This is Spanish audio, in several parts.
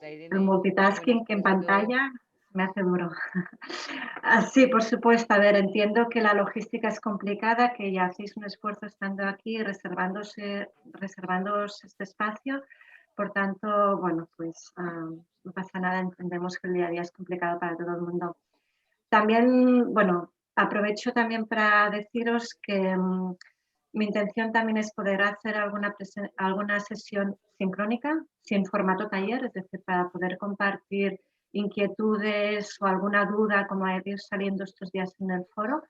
La El Irene, bueno, multitasking que en ha sido pantalla me hace duro. Sí, por supuesto. A ver, entiendo que la logística es complicada, que ya hacéis un esfuerzo estando aquí y reservándoos este espacio. Por tanto, bueno, pues no pasa nada, entendemos que el día a día es complicado para todo el mundo. También, bueno, aprovecho también para deciros que mi intención también es poder hacer alguna sesión sincrónica, sin formato taller, es decir, para poder compartir inquietudes o alguna duda como ha ido saliendo estos días en el foro.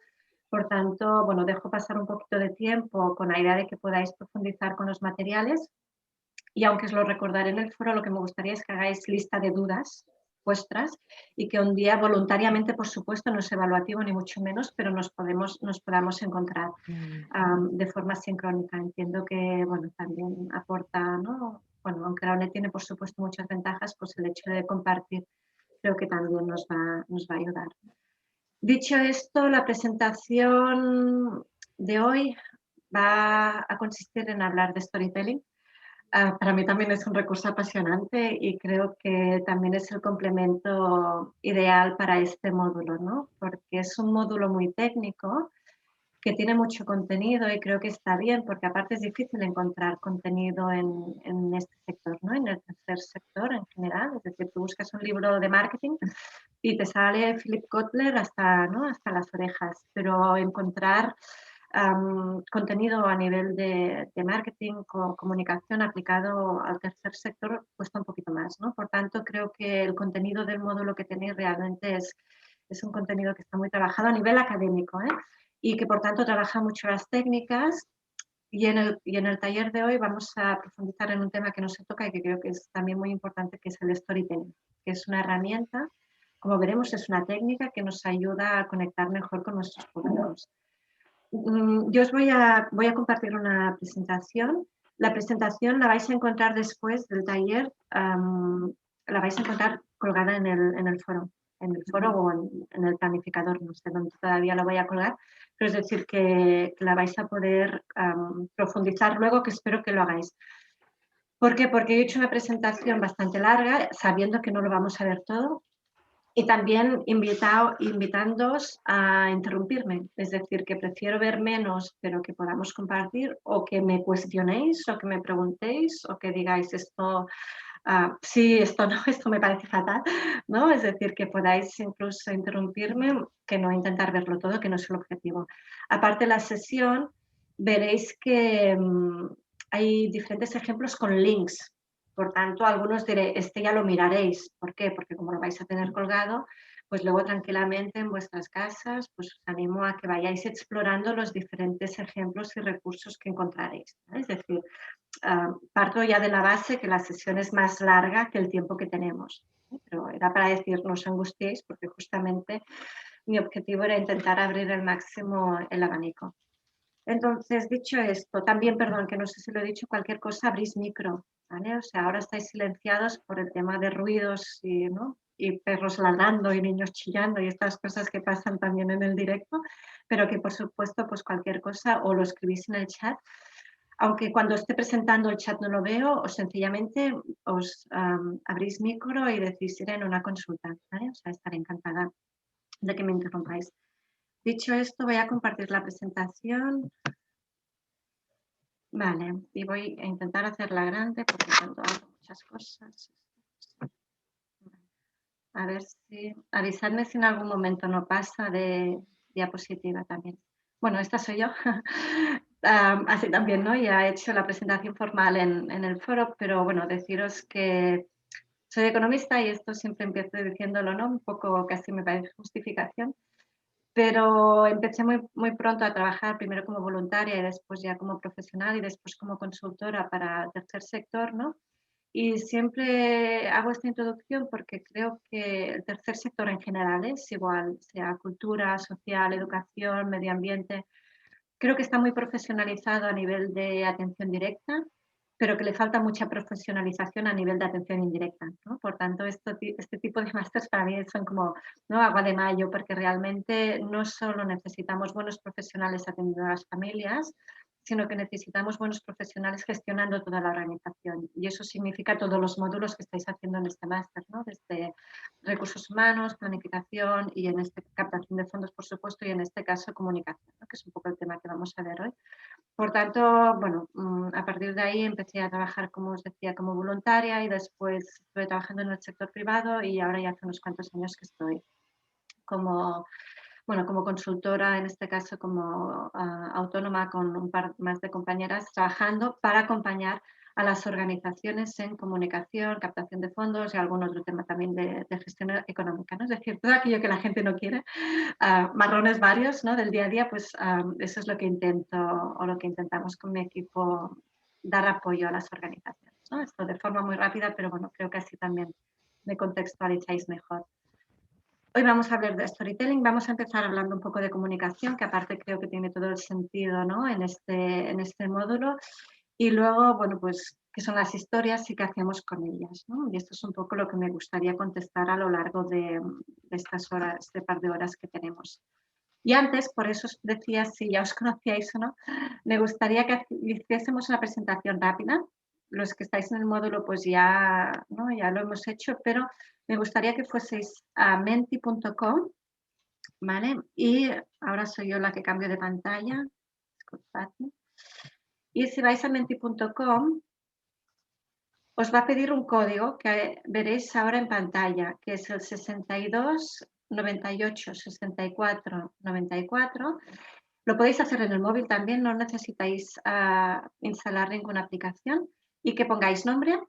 Por tanto, bueno, dejo pasar un poquito de tiempo con la idea de que podáis profundizar con los materiales y aunque os lo recordaré en el foro, lo que me gustaría es que hagáis lista de dudas vuestras y que un día voluntariamente, por supuesto, no es evaluativo ni mucho menos, pero nos podamos encontrar de forma sincrónica. Entiendo que, bueno, también aporta, ¿no? Bueno, aunque la ONE tiene, por supuesto, muchas ventajas, pues el hecho de compartir creo que también nos va a ayudar. Dicho esto, la presentación de hoy va a consistir en hablar de storytelling. Para mí también es un recurso apasionante y creo que también es el complemento ideal para este módulo, ¿no? Porque es un módulo muy técnico que tiene mucho contenido y creo que está bien, porque aparte es difícil encontrar contenido en este sector, ¿no? En el tercer sector en general. Es decir, tú buscas un libro de marketing y te sale Philip Kotler hasta, ¿no? Hasta las orejas, pero encontrar contenido a nivel de marketing, comunicación aplicado al tercer sector cuesta un poquito más, ¿no? Por tanto, creo que el contenido del módulo que tenéis realmente es un contenido que está muy trabajado a nivel académico, ¿eh? Y que por tanto trabaja mucho las técnicas y en el taller de hoy vamos a profundizar en un tema que no se toca y que creo que es también muy importante, que es el storytelling, que es una herramienta, como veremos, es una técnica que nos ayuda a conectar mejor con nuestros públicos. Yo os voy a compartir una presentación. La presentación la vais a encontrar después del taller, la vais a encontrar colgada en el foro o en el planificador, no sé dónde todavía la voy a colgar, pero es decir que la vais a poder profundizar luego, que espero que lo hagáis. ¿Por qué? Porque he hecho una presentación bastante larga, sabiendo que no lo vamos a ver todo, y también invitándoos a interrumpirme, es decir, que prefiero ver menos, pero que podamos compartir, o que me cuestionéis, o que me preguntéis, o que digáis esto, sí, esto no, esto me parece fatal, ¿no? Es decir, que podáis incluso interrumpirme, que no intentar verlo todo, que no es el objetivo. Aparte de la sesión, veréis que hay diferentes ejemplos con links. Por tanto, algunos diré, este ya lo miraréis. ¿Por qué? Porque como lo vais a tener colgado, pues luego tranquilamente en vuestras casas, pues os animo a que vayáis explorando los diferentes ejemplos y recursos que encontraréis, ¿no? Es decir, parto ya de la base que la sesión es más larga que el tiempo que tenemos, ¿eh? Pero era para decir, no os angustiéis, porque justamente mi objetivo era intentar abrir al máximo el abanico. Entonces, dicho esto, también, perdón, que no sé si lo he dicho, cualquier cosa, abrís micro, ¿vale? O sea, ahora estáis silenciados por el tema de ruidos y, ¿no? Y perros ladrando y niños chillando y estas cosas que pasan también en el directo, pero que por supuesto, pues cualquier cosa o lo escribís en el chat, aunque cuando esté presentando el chat no lo veo, o sencillamente os abrís micro y decís, Irene, una consulta, ¿vale? O sea, estaré encantada de que me interrumpáis. Dicho esto, voy a compartir la presentación. Vale, y voy a intentar hacerla grande porque cuando hago muchas cosas. A ver si. Avisadme si en algún momento no pasa de diapositiva también. Bueno, esta soy yo. Así también, ¿no? Ya he hecho la presentación formal en el foro, pero bueno, deciros que soy economista y esto siempre empiezo diciéndolo, ¿no? Un poco casi me parece justificación. Pero empecé muy pronto a trabajar, primero como voluntaria y después ya como profesional y después como consultora para el tercer sector, ¿no? Y siempre hago esta introducción porque creo que el tercer sector en general es igual, sea cultura, social, educación, medio ambiente. Creo que está muy profesionalizado a nivel de atención directa, pero que le falta mucha profesionalización a nivel de atención indirecta, ¿no? Por tanto, este tipo de másters para mí son como, ¿no? Agua de mayo, porque realmente no solo necesitamos buenos profesionales atendiendo a las familias, sino que necesitamos buenos profesionales gestionando toda la organización. Y eso significa todos los módulos que estáis haciendo en este máster, ¿no? Desde recursos humanos, planificación y en este captación de fondos, por supuesto, y en este caso comunicación, ¿no? Que es un poco el tema que vamos a ver hoy. Por tanto, bueno, a partir de ahí empecé a trabajar, como os decía, como voluntaria y después estuve trabajando en el sector privado y ahora ya hace unos cuantos años que estoy como, bueno, como consultora, en este caso como autónoma con un par más de compañeras, trabajando para acompañar a las organizaciones en comunicación, captación de fondos y algún otro tema también de gestión económica, ¿no? Es decir, todo aquello que la gente no quiere, marrones varios, ¿no? Del día a día, pues eso es lo que intento o lo que intentamos con mi equipo, dar apoyo a las organizaciones, ¿no? Esto de forma muy rápida, pero bueno, creo que así también me contextualizáis mejor. Hoy vamos a hablar de storytelling, vamos a empezar hablando un poco de comunicación, que aparte creo que tiene todo el sentido, ¿no? en este módulo. Y luego, bueno, pues, ¿qué son las historias y qué hacemos con ellas, ¿no? Y esto es un poco lo que me gustaría contestar a lo largo de estas horas, este par de horas que tenemos. Y antes, por eso os decía si ya os conocíais o no, me gustaría que hiciésemos una presentación rápida. Los que estáis en el módulo pues ya, ¿no? Ya lo hemos hecho, pero me gustaría que fueseis a menti.com, ¿vale? Y ahora soy yo la que cambio de pantalla. Disculpadme. Y si vais a menti.com, os va a pedir un código que veréis ahora en pantalla, que es el 62 98 64 94. Lo podéis hacer en el móvil también, no necesitáis instalar ninguna aplicación, y que pongáis nombre,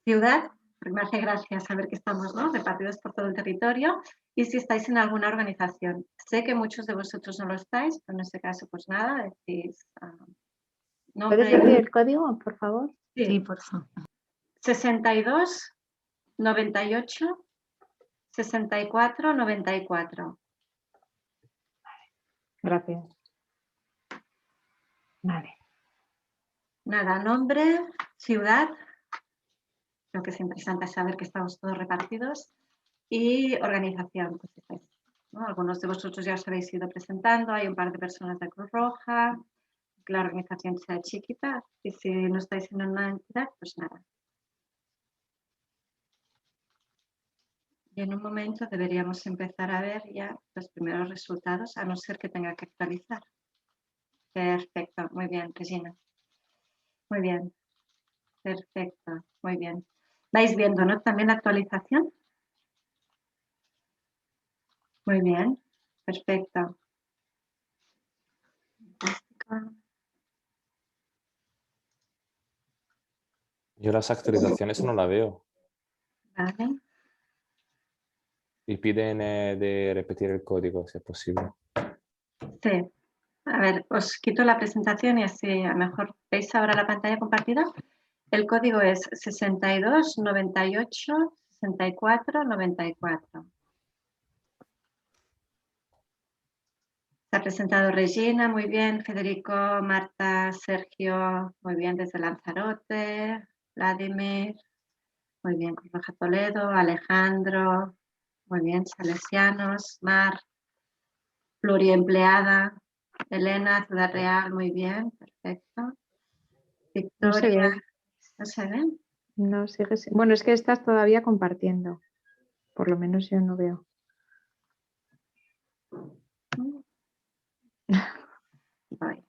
ciudad, porque me hace gracia saber que estamos, ¿no?, repartidos por todo el territorio, y si estáis en alguna organización. Sé que muchos de vosotros no lo estáis, pero en este caso, pues nada, decís nombre. ¿Puedes decir el código, por favor? Sí, por favor. 62 98 64 94. Gracias. Vale. Nada, nombre, ciudad, creo que es interesante saber que estamos todos repartidos, y organización, pues estáis, ¿no? Algunos de vosotros ya os habéis ido presentando, hay un par de personas de Cruz Roja, que la organización sea chiquita, y si no estáis en una entidad, pues nada. Y en un momento deberíamos empezar a ver ya los primeros resultados, a no ser que tenga que actualizar. Perfecto, muy bien, Regina. Muy bien, perfecto, muy bien. ¿Vais viendo, no? También la actualización. Muy bien, perfecto. Yo las actualizaciones no la veo. Vale. Y piden de repetir el código, si es posible. Sí. A ver, os quito la presentación y así a lo mejor veis ahora la pantalla compartida. El código es 62 98 64 94. Se ha presentado Regina, muy bien. Federico, Marta, Sergio, muy bien desde Lanzarote. Vladimir, muy bien. Cruz Roja Toledo, Alejandro, muy bien. Salesianos, Mar, pluriempleada. Elena, Ciudad Real, muy bien, perfecto. Victoria, No se ve. ¿no se ve? No, sigue. Bueno, es que estás todavía compartiendo. Por lo menos yo no veo. Voy.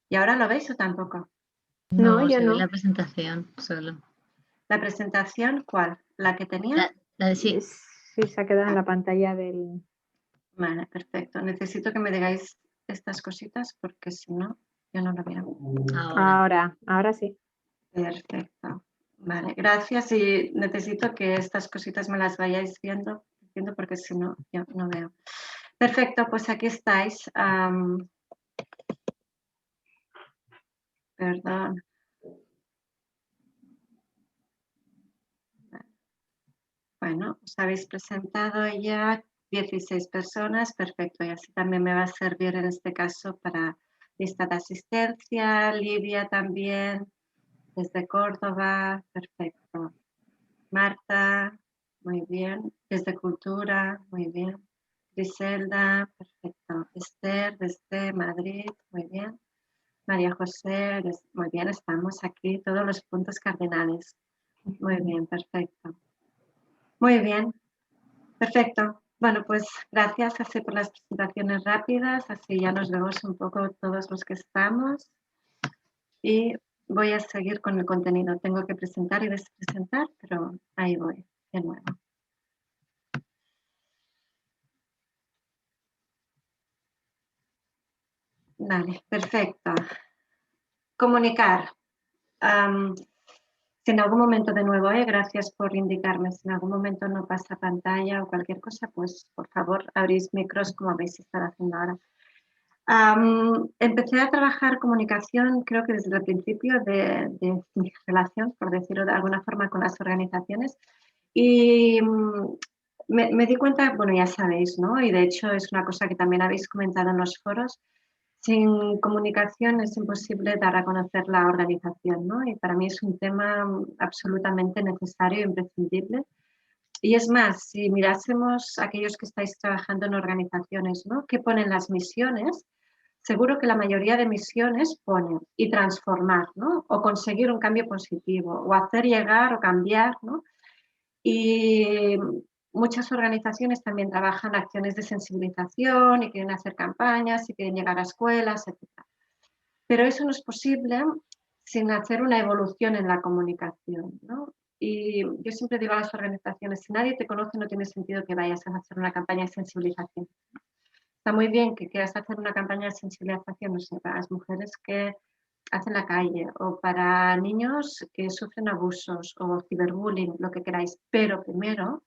¿Y ahora lo veis o tampoco? No, yo se no. ve la presentación solo. ¿La presentación cuál? ¿La que tenía? La de sí. Sí, se ha quedado en la pantalla del... Vale, perfecto. Necesito que me digáis estas cositas porque si no, yo no lo veo. Ahora sí. Perfecto. Vale, gracias, y necesito que estas cositas me las vayáis viendo porque si no, yo no veo. Perfecto, pues aquí estáis. Perdón. Bueno, os habéis presentado ya 16 personas, perfecto, y así también me va a servir en este caso para lista de asistencia. Lidia también, desde Córdoba, perfecto. Marta, muy bien. Desde Cultura, muy bien. Griselda, perfecto. Esther, desde Madrid, muy bien. María José, muy bien, estamos aquí, todos los puntos cardinales. Muy bien, perfecto. Muy bien, perfecto. Bueno, pues gracias así por las presentaciones rápidas, así ya nos vemos un poco todos los que estamos. Y voy a seguir con el contenido. Tengo que presentar y despresentar, pero ahí voy, de nuevo. Vale, perfecto. Comunicar. Si en algún momento de nuevo, gracias por indicarme, si en algún momento no pasa pantalla o cualquier cosa, pues por favor abrís micros como habéis estado haciendo ahora. Empecé a trabajar comunicación creo que desde el principio de mi relación, por decirlo de alguna forma, con las organizaciones y me di cuenta, bueno, ya sabéis, ¿no? Y de hecho es una cosa que también habéis comentado en los foros. Sin comunicación es imposible dar a conocer la organización, ¿no? Y para mí es un tema absolutamente necesario e imprescindible. Y es más, si mirásemos a aquellos que estáis trabajando en organizaciones, ¿no? ¿Qué ponen las misiones? Seguro que la mayoría de misiones ponen y transformar, ¿no? O conseguir un cambio positivo, o hacer llegar o cambiar, ¿no? Y muchas organizaciones también trabajan acciones de sensibilización y quieren hacer campañas y quieren llegar a escuelas, etc. Pero eso no es posible sin hacer una evolución en la comunicación, ¿no? Y yo siempre digo a las organizaciones, si nadie te conoce no tiene sentido que vayas a hacer una campaña de sensibilización. Está muy bien que quieras hacer una campaña de sensibilización, no sé, para las mujeres que hacen la calle o para niños que sufren abusos o ciberbullying, lo que queráis. Pero primero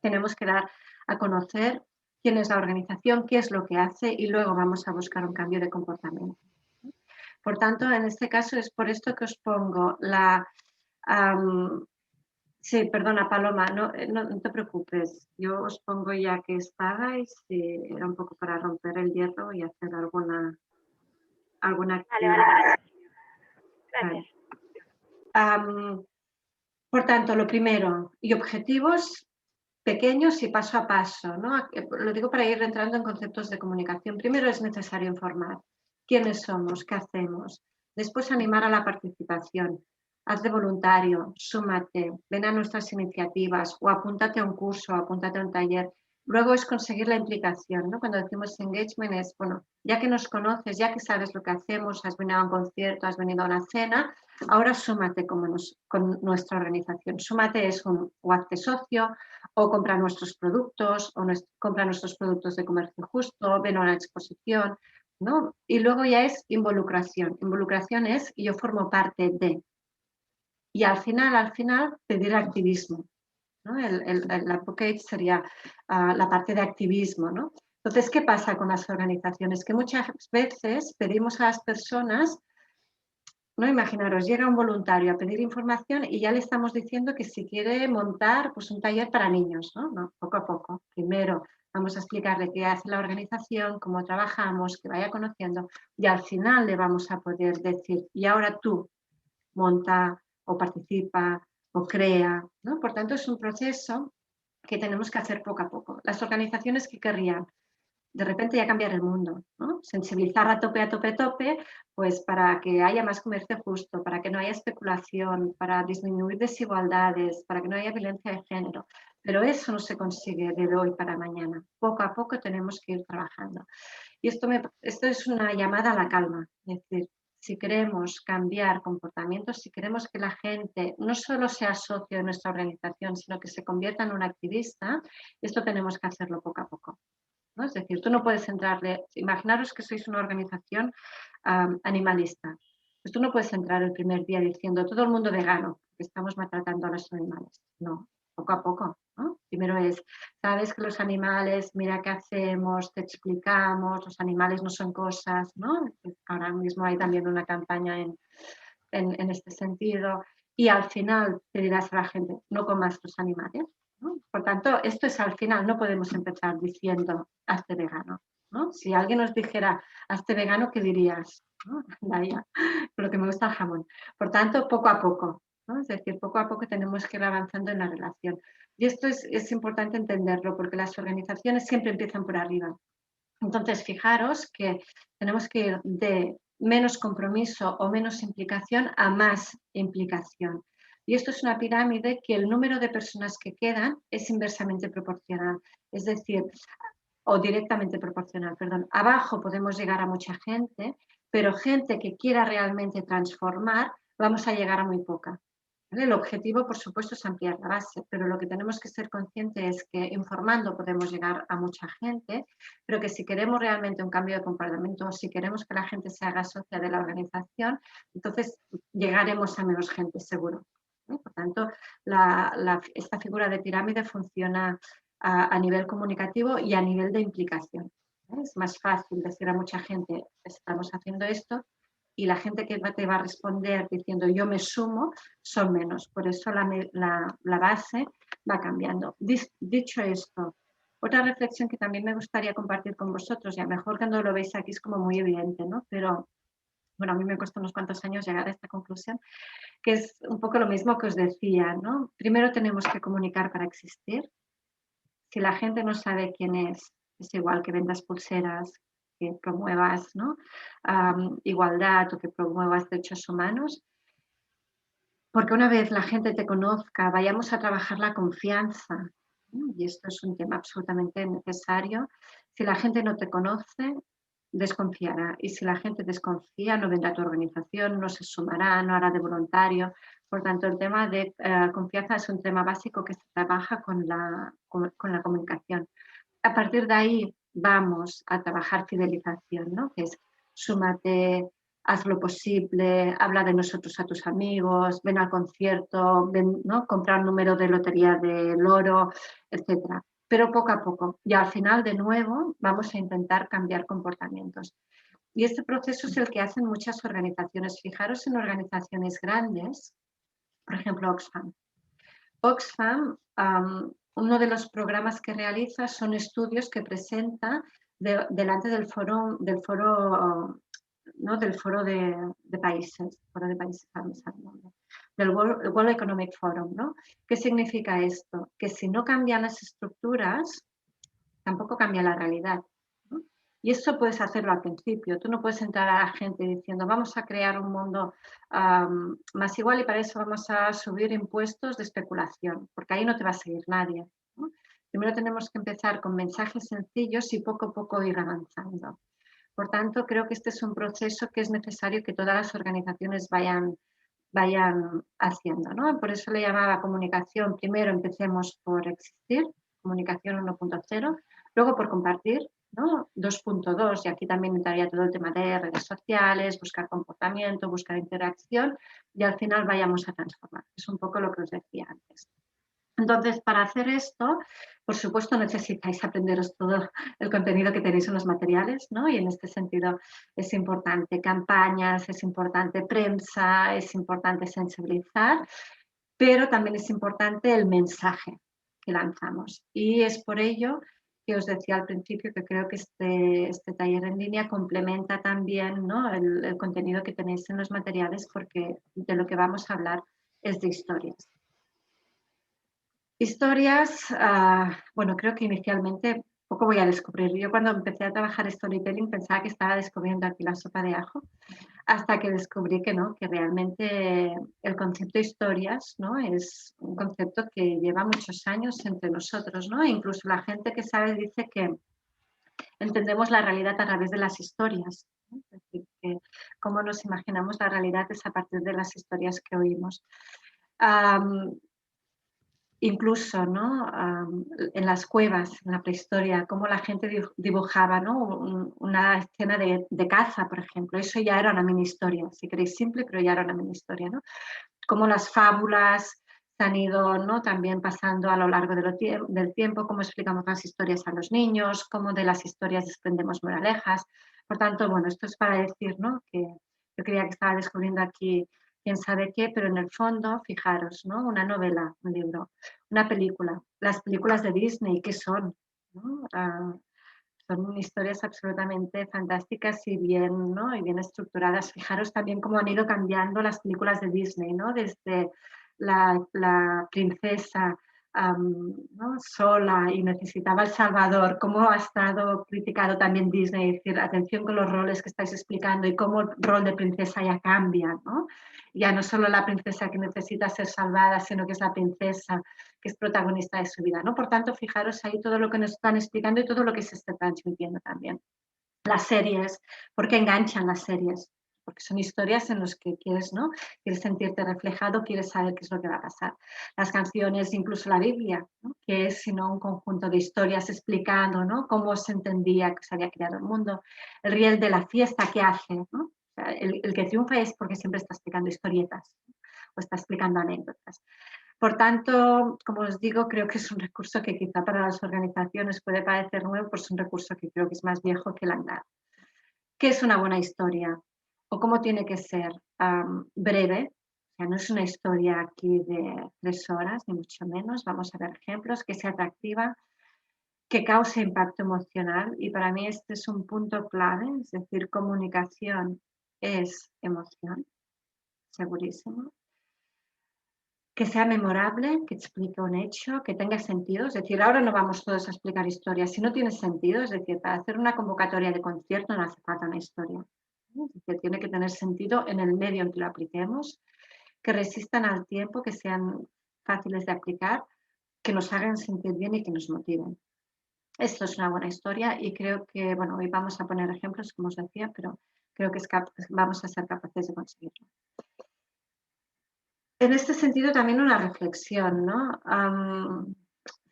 tenemos que dar a conocer quién es la organización, qué es lo que hace y luego vamos a buscar un cambio de comportamiento. Por tanto, en este caso es por esto que os pongo la... sí, perdona Paloma, no te preocupes. Yo os pongo ya que estabais, era un poco para romper el hierro y hacer alguna actividad. Vale. Gracias. Vale. Por tanto, lo primero, y objetivos pequeños y paso a paso, ¿no? Lo digo para ir entrando en conceptos de comunicación. Primero es necesario informar quiénes somos, qué hacemos. Después animar a la participación. Haz de voluntario, súmate, ven a nuestras iniciativas o apúntate a un curso, apúntate a un taller. Luego es conseguir la implicación, ¿no? Cuando decimos engagement es, bueno, ya que nos conoces, ya que sabes lo que hacemos, has venido a un concierto, has venido a una cena, ahora súmate con nuestra organización. Súmate es o hazte socio, o compra nuestros productos, o compra nuestros productos de comercio justo, ven a una exposición, ¿no? Y luego ya es involucración. Involucración es yo formo parte de. Y al final, pedir activismo, ¿no? El advocate sería la parte de activismo, ¿no? Entonces, ¿qué pasa con las organizaciones? Que muchas veces pedimos a las personas, no, imaginaros, llega un voluntario a pedir información y ya le estamos diciendo que si quiere montar pues, un taller para niños, ¿no? No, poco a poco. Primero vamos a explicarle qué hace la organización, cómo trabajamos, que vaya conociendo y al final le vamos a poder decir, y ahora tú monta o participa o crea, ¿no? Por tanto, es un proceso que tenemos que hacer poco a poco. Las organizaciones que querrían de repente ya cambiar el mundo, ¿no? Sensibilizar a tope, pues para que haya más comercio justo, para que no haya especulación, para disminuir desigualdades, para que no haya violencia de género. Pero eso no se consigue de hoy para mañana. Poco a poco tenemos que ir trabajando. Y esto es una llamada a la calma, es decir, si queremos cambiar comportamientos, si queremos que la gente no solo sea socio de nuestra organización, sino que se convierta en un activista, esto tenemos que hacerlo poco a poco, ¿no? Es decir, tú no puedes entrarle, imaginaros que sois una organización animalista, pues tú no puedes entrar el primer día diciendo todo el mundo vegano, que estamos maltratando a los animales. No, poco a poco, ¿no? Primero es, sabes que los animales, mira qué hacemos, te explicamos, los animales no son cosas, ¿no? Ahora mismo hay también una campaña en este sentido y al final te dirás a la gente, no comas los animales, ¿no? Por tanto, esto es al final, no podemos empezar diciendo, hazte vegano, ¿no? Si alguien nos dijera, hazte vegano, ¿qué dirías? ¿No? Daría, lo que me gusta el jamón. Por tanto, poco a poco. ¿no? Es decir, poco a poco tenemos que ir avanzando en la relación. Y esto es importante entenderlo porque las organizaciones siempre empiezan por arriba. Entonces, fijaros que tenemos que ir de menos compromiso o menos implicación a más implicación. Y esto es una pirámide que el número de personas que quedan es inversamente proporcional. Es decir, o directamente proporcional, perdón. Abajo podemos llegar a mucha gente, pero gente que quiera realmente transformar, vamos a llegar a muy poca. ¿Vale? El objetivo, por supuesto, es ampliar la base, pero lo que tenemos que ser conscientes es que informando podemos llegar a mucha gente, pero que si queremos realmente un cambio de comportamiento o si queremos que la gente se haga socia de la organización, entonces llegaremos a menos gente, seguro. Por tanto, esta figura de pirámide funciona a nivel comunicativo y a nivel de implicación. Es más fácil decir a mucha gente, estamos haciendo esto, y la gente que te va a responder diciendo yo me sumo son menos. Por eso la base va cambiando. Dicho esto, otra reflexión que también me gustaría compartir con vosotros, y a lo mejor cuando lo veis aquí es como muy evidente, ¿no? Pero bueno, a mí me costó unos cuantos años llegar a esta conclusión, que es un poco lo mismo que os decía, ¿no? Primero tenemos que comunicar para existir. Si la gente no sabe quién es igual que vendas pulseras, que promuevas, ¿no? Igualdad o que promuevas derechos humanos. Porque una vez la gente te conozca, vayamos a trabajar la confianza, ¿no? Y esto es un tema absolutamente necesario. Si la gente no te conoce, desconfiará. Y si la gente desconfía, no vendrá a tu organización, no se sumará, no hará de voluntario. Por tanto, el tema de confianza es un tema básico que se trabaja con la comunicación. A partir de ahí vamos a trabajar fidelización, ¿no? Que es súmate, haz lo posible, habla de nosotros a tus amigos, ven al concierto, ven, ¿no? Compra un número de lotería del oro, etc. Pero poco a poco. Y al final, de nuevo, vamos a intentar cambiar comportamientos. Y este proceso es el que hacen muchas organizaciones. Fijaros en organizaciones grandes, por ejemplo, Oxfam. Oxfam, uno de los programas que realiza son estudios que presenta delante del foro de países, del World Economic Forum, ¿no? ¿Qué significa esto? Que si no cambian las estructuras, tampoco cambia la realidad, ¿no? Y eso puedes hacerlo al principio. Tú no puedes entrar a la gente diciendo vamos a crear un mundo más igual y para eso vamos a subir impuestos de especulación, porque ahí no te va a seguir nadie, ¿no? Primero tenemos que empezar con mensajes sencillos y poco a poco ir avanzando. Por tanto, creo que este es un proceso que es necesario que todas las organizaciones vayan haciendo, ¿no? Por eso le llamaba comunicación. Primero empecemos por existir, comunicación 1.0, luego por compartir, ¿no? 2.2, y aquí también entraría todo el tema de redes sociales, buscar comportamiento, buscar interacción, y al final vayamos a transformar. Es un poco lo que os decía antes. Entonces, para hacer esto, por supuesto, necesitáis aprenderos todo el contenido que tenéis en los materiales, ¿no? Y en este sentido es importante campañas, es importante prensa, es importante sensibilizar, pero también es importante el mensaje que lanzamos. Y es por ello que os decía al principio que creo que este taller en línea complementa también, ¿no? el contenido que tenéis en los materiales, porque de lo que vamos a hablar es de historias. Historias, bueno, creo que inicialmente poco voy a descubrir. Yo cuando empecé a trabajar storytelling pensaba que estaba descubriendo aquí la sopa de ajo, hasta que descubrí que no, que realmente el concepto de historias, ¿no? Es un concepto que lleva muchos años entre nosotros, ¿no? E incluso la gente que sabe dice que entendemos la realidad a través de las historias, ¿no? Es decir, que cómo nos imaginamos la realidad es a partir de las historias que oímos. Incluso, ¿no? En las cuevas, en la prehistoria, cómo la gente dibujaba, ¿no? Una escena de caza, por ejemplo. Eso ya era una mini historia, si queréis simple, pero ya era una mini historia, ¿no? Cómo las fábulas se han ido, ¿no? También pasando a lo largo del tiempo, cómo explicamos las historias a los niños, cómo de las historias desprendemos moralejas. Por tanto, bueno, esto es para decir, ¿no? Que yo creía que estaba descubriendo aquí quién sabe qué, pero en el fondo, fijaros, ¿no? Una novela, un libro, una película, las películas de Disney, ¿qué son? ¿No? son historias absolutamente fantásticas y bien, ¿no? Y bien estructuradas. Fijaros también cómo han ido cambiando las películas de Disney, ¿no? Desde la princesa ¿no? sola y necesitaba el Salvador, cómo ha estado criticado también Disney, es decir, atención con los roles que estáis explicando y cómo el rol de princesa ya cambia, ¿no? Ya no solo la princesa que necesita ser salvada, sino que es la princesa que es protagonista de su vida, ¿no? Por tanto, fijaros ahí todo lo que nos están explicando y todo lo que se está transmitiendo también. Las series, ¿por qué enganchan las series? Porque son historias en las que quieres, ¿no? Quieres sentirte reflejado, quieres saber qué es lo que va a pasar. Las canciones, incluso la Biblia, ¿no? Que es sino un conjunto de historias explicando, ¿no? Cómo se entendía que se había creado el mundo. El riel de la fiesta, ¿qué hace? ¿No? O sea, el que triunfa es porque siempre está explicando historietas, ¿no? O está explicando anécdotas. Por tanto, como os digo, creo que es un recurso que quizá para las organizaciones puede parecer nuevo, pues es un recurso que creo que es más viejo que el andar. ¿Qué es una buena historia? ¿O cómo tiene que ser? Breve, o sea, no es una historia aquí de 3 horas, ni mucho menos. Vamos a ver ejemplos, que sea atractiva, que cause impacto emocional. Y para mí este es un punto clave, es decir, comunicación es emoción, segurísimo. Que sea memorable, que explique un hecho, que tenga sentido. Es decir, ahora no vamos todos a explicar historias. Si no tiene sentido, es decir, para hacer una convocatoria de concierto no hace falta una historia. Es decir, tiene que tener sentido en el medio en que lo apliquemos, que resistan al tiempo, que sean fáciles de aplicar, que nos hagan sentir bien y que nos motiven. Esto es una buena historia y creo que, bueno, hoy vamos a poner ejemplos, como os decía, pero creo que vamos a ser capaces de conseguirlo. En este sentido también una reflexión, ¿no?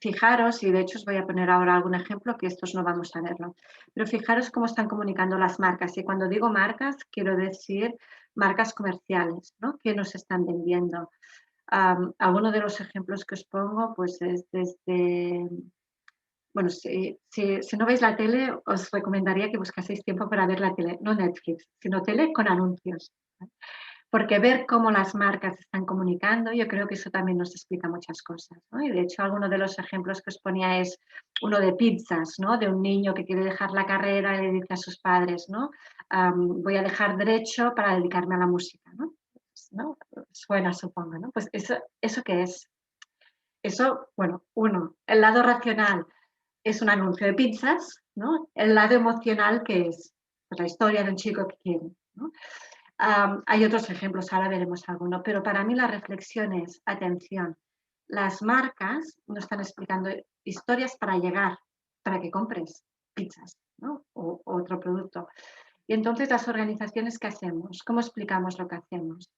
Fijaros, y de hecho os voy a poner ahora algún ejemplo, que estos no vamos a verlo, pero fijaros cómo están comunicando las marcas. Y cuando digo marcas, quiero decir marcas comerciales, ¿no? Que nos están vendiendo. Alguno de los ejemplos que os pongo, pues es desde... Bueno, si no veis la tele, os recomendaría que buscaseis tiempo para ver la tele, no Netflix, sino tele con anuncios. Porque ver cómo las marcas están comunicando, yo creo que eso también nos explica muchas cosas, ¿no? Y de hecho, alguno de los ejemplos que os ponía es uno de pizzas, ¿no? De un niño que quiere dejar la carrera y le dice a sus padres, ¿no? Voy a dejar derecho para dedicarme a la música, ¿no? ¿No? Suena, supongo, ¿no? Pues ¿eso qué es? Eso, bueno, el lado racional es un anuncio de pizzas, ¿no? El lado emocional, que es pues, la historia de un chico que quiere, ¿no? Hay otros ejemplos, ahora veremos alguno, pero para mí la reflexión es, atención, las marcas nos están explicando historias para llegar, para que compres pizzas, ¿no? O otro producto. Y entonces las organizaciones, ¿qué hacemos? ¿Cómo explicamos lo que hacemos?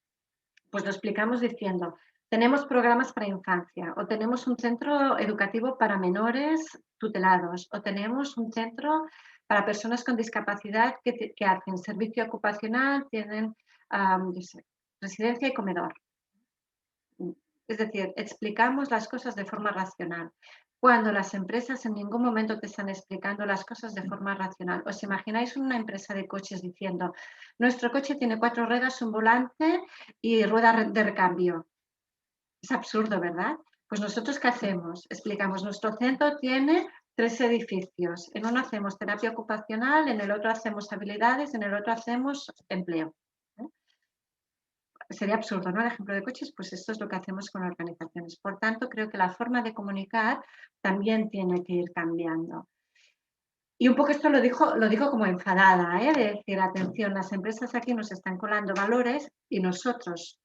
Pues lo explicamos diciendo, tenemos programas para infancia, o tenemos un centro educativo para menores tutelados, o tenemos un centro para personas con discapacidad que hacen servicio ocupacional, tienen residencia y comedor. Es decir, explicamos las cosas de forma racional. Cuando las empresas en ningún momento te están explicando las cosas de forma racional. ¿Os imagináis una empresa de coches diciendo, nuestro coche tiene 4 ruedas, un volante y rueda de recambio? Es absurdo, ¿verdad? Pues nosotros, ¿qué hacemos? Explicamos, nuestro centro tiene 3 edificios. En uno hacemos terapia ocupacional, en el otro hacemos habilidades, en el otro hacemos empleo. Sería absurdo, ¿no? El ejemplo de coches, pues esto es lo que hacemos con organizaciones. Por tanto, creo que la forma de comunicar también tiene que ir cambiando. Y un poco esto lo digo como enfadada, ¿eh? De decir, atención, las empresas aquí nos están colando valores y nosotros,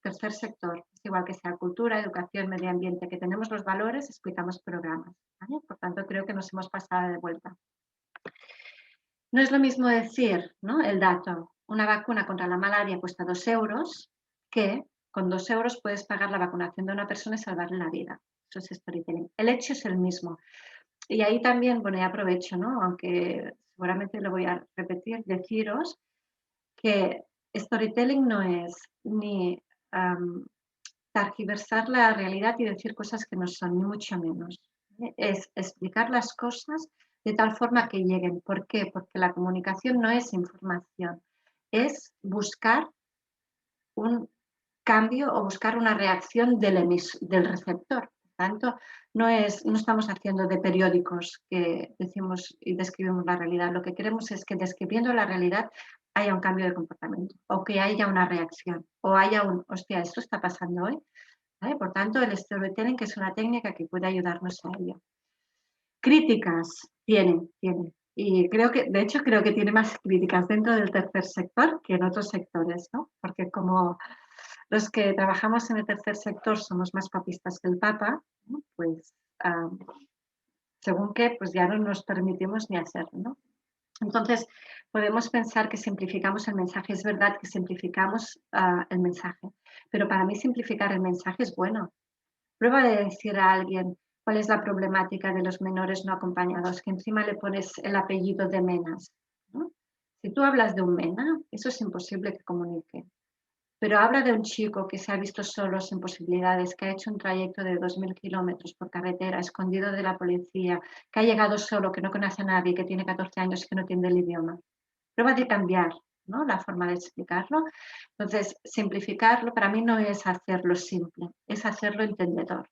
tercer sector, igual que sea cultura, educación, medio ambiente, que tenemos los valores, explicamos programas, ¿vale? Por tanto, creo que nos hemos pasado de vuelta. No es lo mismo decir, ¿no? El dato, una vacuna contra la malaria cuesta 2 euros, que con 2 euros puedes pagar la vacunación de una persona y salvarle la vida. Eso es storytelling. El hecho es el mismo. Y ahí también, bueno, ya aprovecho, ¿no? Aunque seguramente lo voy a repetir, deciros que storytelling no es ni tergiversar la realidad y decir cosas que no son, ni mucho menos. Es explicar las cosas de tal forma que lleguen. ¿Por qué? Porque la comunicación no es información, es buscar un cambio o buscar una reacción del receptor. tanto, no estamos haciendo de periódicos que decimos y describimos la realidad. Lo que queremos es que describiendo la realidad haya un cambio de comportamiento o que haya una reacción o haya un, hostia, esto está pasando hoy. ¿Vale? Por tanto, el storytelling, que es una técnica que puede ayudarnos a ello. Críticas tiene. Y creo que, de hecho, creo que tiene más críticas dentro del tercer sector que en otros sectores, ¿no? Porque como los que trabajamos en el tercer sector somos más papistas que el Papa, ¿no? Pues según qué, pues ya no nos permitimos ni hacerlo, ¿no? Entonces, podemos pensar que simplificamos el mensaje. Es verdad que simplificamos el mensaje, pero para mí simplificar el mensaje es bueno. Prueba de decir a alguien cuál es la problemática de los menores no acompañados, que encima le pones el apellido de Menas, ¿no? Si tú hablas de un MENA, eso es imposible que comunique. Pero habla de un chico que se ha visto solo, sin posibilidades, que ha hecho un trayecto de 2000 kilómetros por carretera, escondido de la policía, que ha llegado solo, que no conoce a nadie, que tiene 14 años y que no entiende el idioma. Prueba de cambiar, ¿no? La forma de explicarlo. Entonces, simplificarlo para mí no es hacerlo simple, es hacerlo entendedor.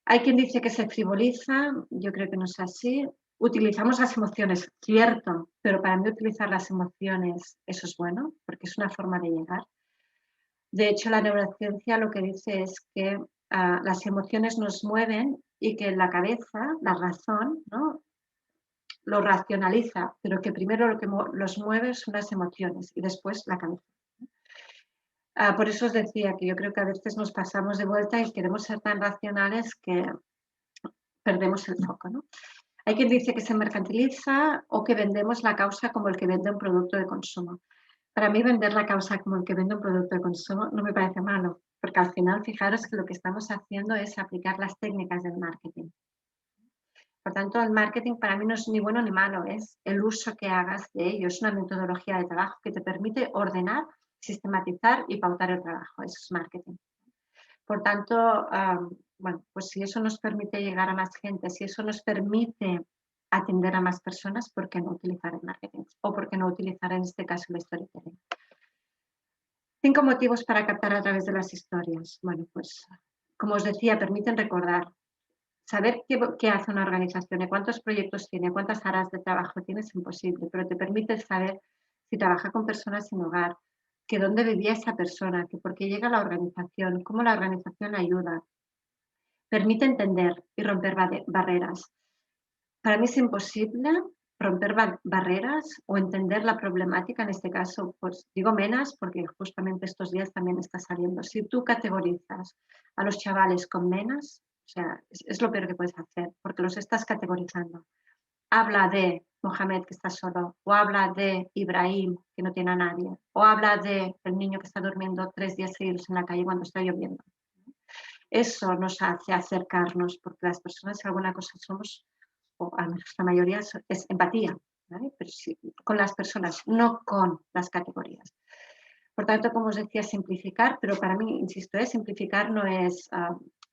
Hay quien dice que se frivoliza, yo creo que no es así. Utilizamos las emociones, cierto, pero para mí utilizar las emociones, eso es bueno, porque es una forma de llegar. De hecho, la neurociencia lo que dice es que las emociones nos mueven y que la cabeza, la razón, ¿no? Lo racionaliza, pero que primero lo que los mueve son las emociones y después la cabeza. Por eso os decía que yo creo que a veces nos pasamos de vuelta y queremos ser tan racionales que perdemos el foco, ¿no? Hay quien dice que se mercantiliza o que vendemos la causa como el que vende un producto de consumo. Para mí vender la causa como el que vende un producto de consumo no me parece malo, porque al final fijaros que lo que estamos haciendo es aplicar las técnicas del marketing. Por tanto, el marketing para mí no es ni bueno ni malo, es el uso que hagas de ello. Es una metodología de trabajo que te permite ordenar, sistematizar y pautar el trabajo. Eso es marketing. Por tanto, bueno, pues si eso nos permite llegar a más gente, si eso nos permite atender a más personas, ¿por qué no utilizar el marketing? O ¿por qué no utilizar en este caso el storytelling? 5 motivos para captar a través de las historias. Bueno, pues como os decía, permiten recordar. Saber qué hace una organización y cuántos proyectos tiene, cuántas áreas de trabajo tiene es imposible, pero te permite saber si trabaja con personas sin hogar, que dónde vivía esa persona, que por qué llega a la organización, cómo la organización ayuda. Permite entender y romper barreras. Para mí es imposible romper barreras o entender la problemática, en este caso, pues digo Menas porque justamente estos días también está saliendo. Si tú categorizas a los chavales con Menas, o sea, es lo peor que puedes hacer, porque los estás categorizando. Habla de Mohamed que está solo, o habla de Ibrahim que no tiene a nadie, o habla de el niño que está durmiendo 3 días seguidos en la calle cuando está lloviendo. Eso nos hace acercarnos, porque las personas, si alguna cosa somos, o a nuestra mayoría, es empatía, ¿vale? Pero sí, con las personas, no con las categorías. Por tanto, como os decía, simplificar, pero para mí, insisto, simplificar no es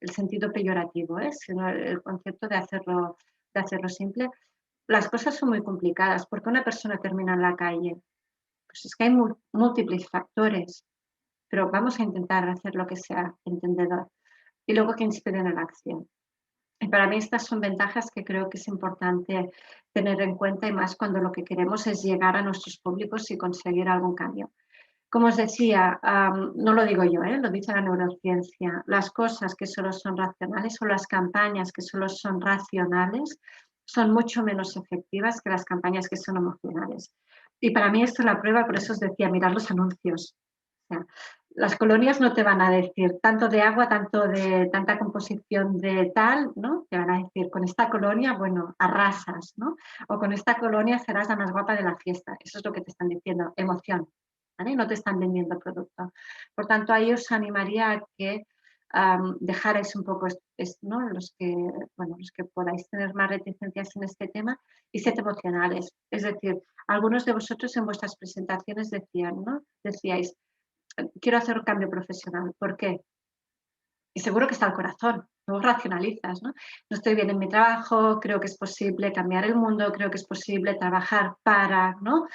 el sentido peyorativo, sino el concepto de hacerlo simple. Las cosas son muy complicadas. ¿Por qué una persona termina en la calle? Pues es que hay múltiples factores, pero vamos a intentar hacer lo que sea entendedor y luego que inspiren a la acción. Y para mí estas son ventajas que creo que es importante tener en cuenta y más cuando lo que queremos es llegar a nuestros públicos y conseguir algún cambio. Como os decía, no lo digo yo, lo dice la neurociencia, las cosas que solo son racionales o las campañas que solo son racionales son mucho menos efectivas que las campañas que son emocionales. Y para mí esto es la prueba, por eso os decía, mirar los anuncios. O sea, las colonias no te van a decir tanto de agua, tanto de tanta composición de tal, ¿no? Te van a decir, con esta colonia, bueno, arrasas, ¿no? O con esta colonia serás la más guapa de la fiesta. Eso es lo que te están diciendo, emoción, ¿vale? No te están vendiendo producto. Por tanto, ahí os animaría a que dejarais un poco, ¿no? Los que podáis tener más reticencias en este tema y sed emocionales. Es decir, algunos de vosotros en vuestras presentaciones decían, ¿no? Decíais, quiero hacer un cambio profesional. ¿Por qué? Y seguro que está el corazón, luego racionalizas, ¿no? No estoy bien en mi trabajo, creo que es posible cambiar el mundo, creo que es posible trabajar para, ¿no?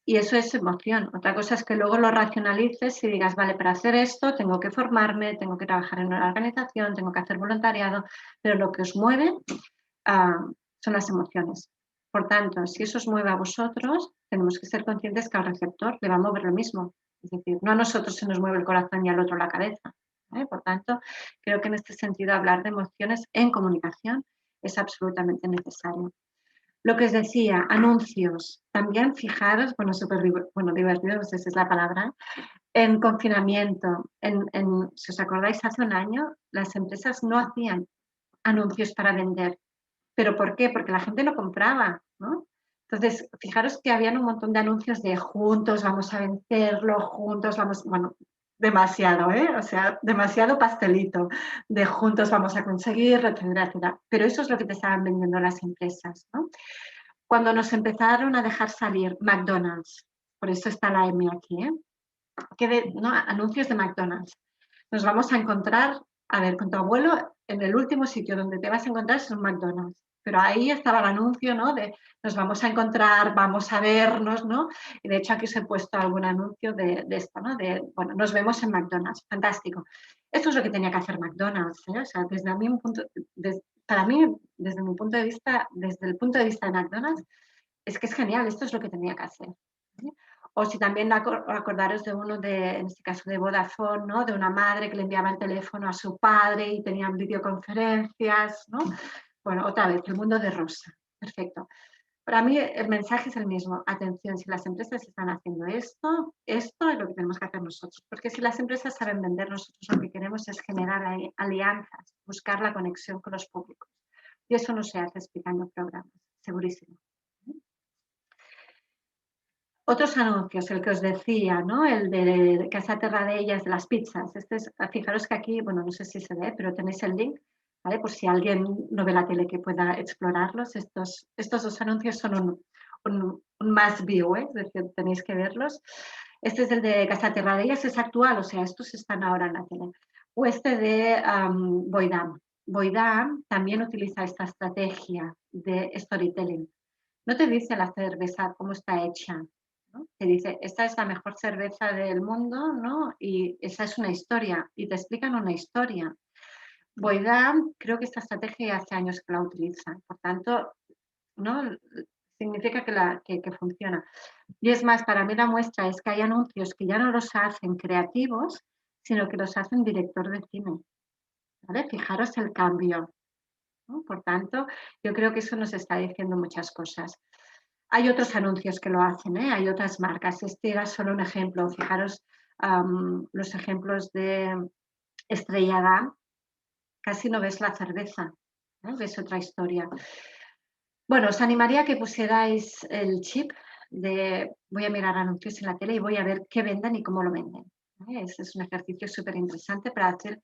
Y eso es emoción. Otra cosa es que luego lo racionalices y digas, vale, para hacer esto tengo que formarme, tengo que trabajar en una organización, tengo que hacer voluntariado, pero lo que os mueve son las emociones. Por tanto, si eso os mueve a vosotros, tenemos que ser conscientes que al receptor le va a mover lo mismo. Es decir, no a nosotros se nos mueve el corazón y al otro la cabeza. Por tanto, creo que en este sentido hablar de emociones en comunicación es absolutamente necesario. Lo que os decía, anuncios. También fijaros, bueno, súper divertido, no sé si es la palabra, en confinamiento. Si os acordáis, hace un año las empresas no hacían anuncios para vender. ¿Pero por qué? Porque la gente lo compraba, ¿no? Entonces, fijaros que habían un montón de anuncios de juntos vamos a vencerlo, juntos vamos, bueno, demasiado, o sea, demasiado pastelito, de juntos vamos a conseguir, etcétera, etcétera. Pero eso es lo que te estaban vendiendo las empresas, ¿no? Cuando nos empezaron a dejar salir McDonald's, por eso está la M aquí, ¿no? Anuncios de McDonald's. Nos vamos a encontrar, a ver, con tu abuelo, en el último sitio donde te vas a encontrar es un McDonald's. Pero ahí estaba el anuncio, ¿no? De nos vamos a encontrar, vamos a vernos, ¿no? Y de hecho aquí os he puesto algún anuncio de esto, ¿no? De, bueno, nos vemos en McDonald's. Fantástico. Esto es lo que tenía que hacer McDonald's, ¿eh? O sea, para mí, desde mi punto de vista, desde el punto de vista de McDonald's, es que es genial, esto es lo que tenía que hacer. O si también acordaros de uno en este caso de Vodafone, ¿no? De una madre que le enviaba el teléfono a su padre y tenían videoconferencias, ¿no? Bueno, otra vez, el mundo de Rosa. Perfecto. Para mí el mensaje es el mismo. Atención, si las empresas están haciendo esto es lo que tenemos que hacer nosotros. Porque si las empresas saben vender, nosotros lo que queremos es generar alianzas, buscar la conexión con los públicos. Y eso no se hace explicando programas, segurísimo. Otros anuncios, el que os decía, ¿no? El de Casa Terradellas, de las pizzas. Fijaros que aquí, bueno, no sé si se ve, pero tenéis el link, ¿vale? Por si alguien no ve la tele que pueda explorarlos. Estos dos anuncios son un must view, es decir, tenéis que verlos. Este es el de Casa Terradellas, es actual, o sea, estos están ahora en la tele. O este de Boydam. Boydam también utiliza esta estrategia de storytelling. No te dice la cerveza cómo está hecha, ¿no? Te dice, esta es la mejor cerveza del mundo, ¿no? Y esa es una historia, y te explican una historia. Boydam, creo que esta estrategia hace años que la utiliza, por tanto, ¿no? Significa que funciona. Y es más, para mí la muestra es que hay anuncios que ya no los hacen creativos, sino que los hacen director de cine. ¿Vale? Fijaros el cambio, ¿no? Por tanto, yo creo que eso nos está diciendo muchas cosas. Hay otros anuncios que lo hacen, hay otras marcas. Este era solo un ejemplo. Fijaros los ejemplos de Estrella Damm. Casi no ves la cerveza, ves otra historia. Bueno, os animaría a que pusierais el chip de voy a mirar anuncios en la tele y voy a ver qué venden y cómo lo venden. Ese es un ejercicio súper interesante para hacer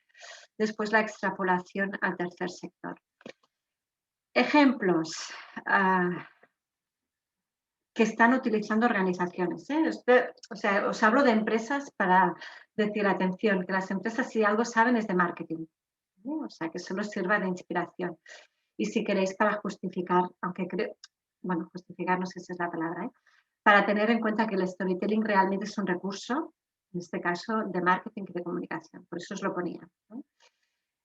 después la extrapolación al tercer sector. Ejemplos que están utilizando organizaciones. O sea, os hablo de empresas para decir, atención, que las empresas si algo saben es de marketing. O sea, que solo sirva de inspiración. Y si queréis para justificar, aunque creo, bueno, justificar no sé si es la palabra, para tener en cuenta que el storytelling realmente es un recurso, en este caso, de marketing y de comunicación. Por eso os lo ponía.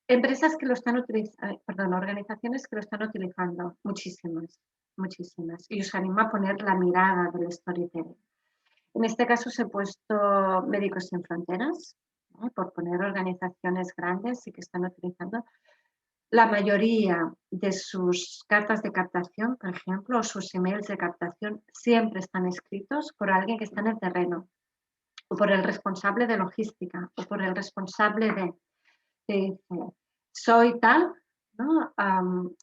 Empresas que lo están utilizando, organizaciones que lo están utilizando, muchísimas. Y os animo a poner la mirada del storytelling. En este caso os he puesto Médicos Sin Fronteras, por poner organizaciones grandes y que están utilizando. La mayoría de sus cartas de captación, por ejemplo, o sus emails de captación, siempre están escritos por alguien que está en el terreno, o por el responsable de logística, o por el responsable de dice, soy tal, ¿no?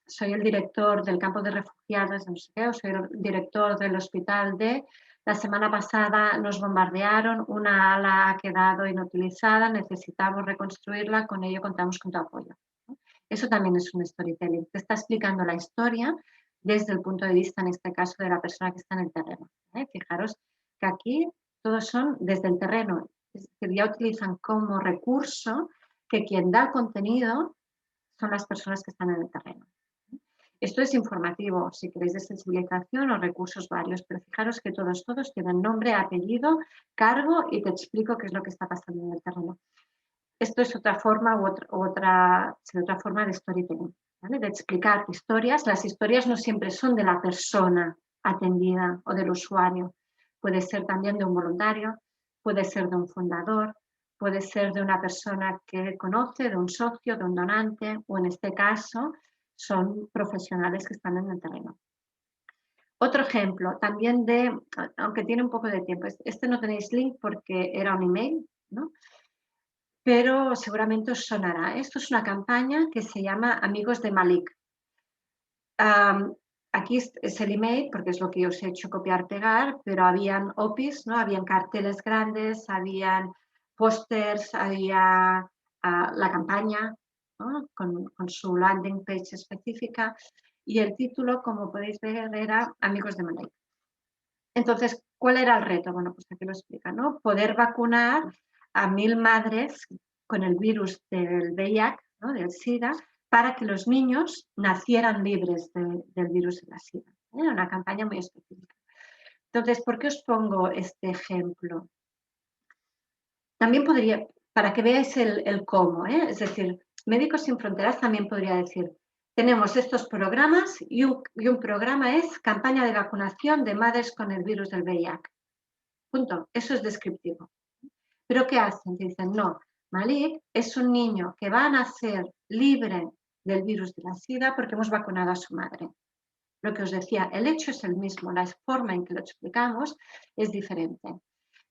Soy el director del campo de refugiados, no sé qué, o soy el director del hospital de... La semana pasada nos bombardearon, una ala ha quedado inutilizada, necesitamos reconstruirla, con ello contamos con tu apoyo. Eso también es un storytelling. Te está explicando la historia desde el punto de vista, en este caso, de la persona que está en el terreno. Fijaros que aquí todos son desde el terreno, es decir, ya utilizan como recurso que quien da el contenido son las personas que están en el terreno. Esto es informativo, si queréis de sensibilización o recursos varios, pero fijaros que todos tienen nombre, apellido, cargo y te explico qué es lo que está pasando en el terreno. Esto es otra forma otra forma de storytelling, ¿vale? De explicar historias. Las historias no siempre son de la persona atendida o del usuario. Puede ser también de un voluntario, puede ser de un fundador, puede ser de una persona que conoce, de un socio, de un donante, o en este caso son profesionales que están en el terreno. Otro ejemplo, también aunque tiene un poco de tiempo, este no tenéis link porque era un email, ¿no? Pero seguramente os sonará. Esto es una campaña que se llama Amigos de Malik. Aquí es el email, porque es lo que os he hecho copiar-pegar, pero habían OPIs, ¿no? Habían carteles grandes, habían pósters, había la campaña, ¿no? con su landing page específica, y el título, como podéis ver, era Amigos de Malik. Entonces, ¿cuál era el reto? Bueno, pues aquí lo explica, ¿no? Poder vacunar a 1000 madres con el virus del VIH, ¿no? Del SIDA, para que los niños nacieran libres del virus de la SIDA. Una campaña muy específica. Entonces, ¿por qué os pongo este ejemplo? También podría, para que veáis el cómo, es decir, Médicos Sin Fronteras también podría decir, tenemos estos programas y un programa es campaña de vacunación de madres con el virus del VIH. Punto. Eso es descriptivo. ¿Pero qué hacen? Dicen, no, Malik es un niño que va a nacer libre del virus de la SIDA porque hemos vacunado a su madre. Lo que os decía, el hecho es el mismo, la forma en que lo explicamos es diferente.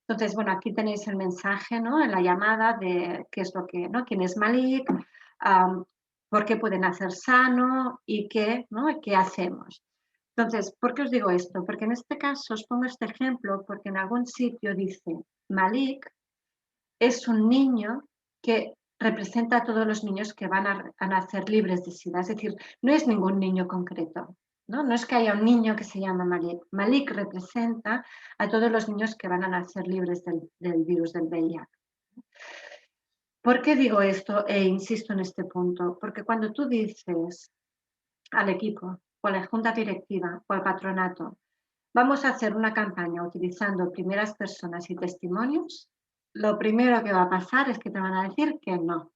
Entonces, bueno, aquí tenéis el mensaje, ¿no? En la llamada de qué es lo que, ¿no? ¿Quién es Malik? ¿Por qué puede nacer sano? ¿Y qué, ¿no? ¿Qué hacemos? Entonces, ¿por qué os digo esto? Porque en este caso os pongo este ejemplo porque en algún sitio dice Malik es un niño que representa a todos los niños que van a nacer libres de SIDA. Es decir, no es ningún niño concreto. No es que haya un niño que se llama Malik. Malik representa a todos los niños que van a nacer libres del virus del VIH. ¿Por qué digo esto e insisto en este punto? Porque cuando tú dices al equipo, o a la junta directiva, o al patronato, vamos a hacer una campaña utilizando primeras personas y testimonios, lo primero que va a pasar es que te van a decir que no.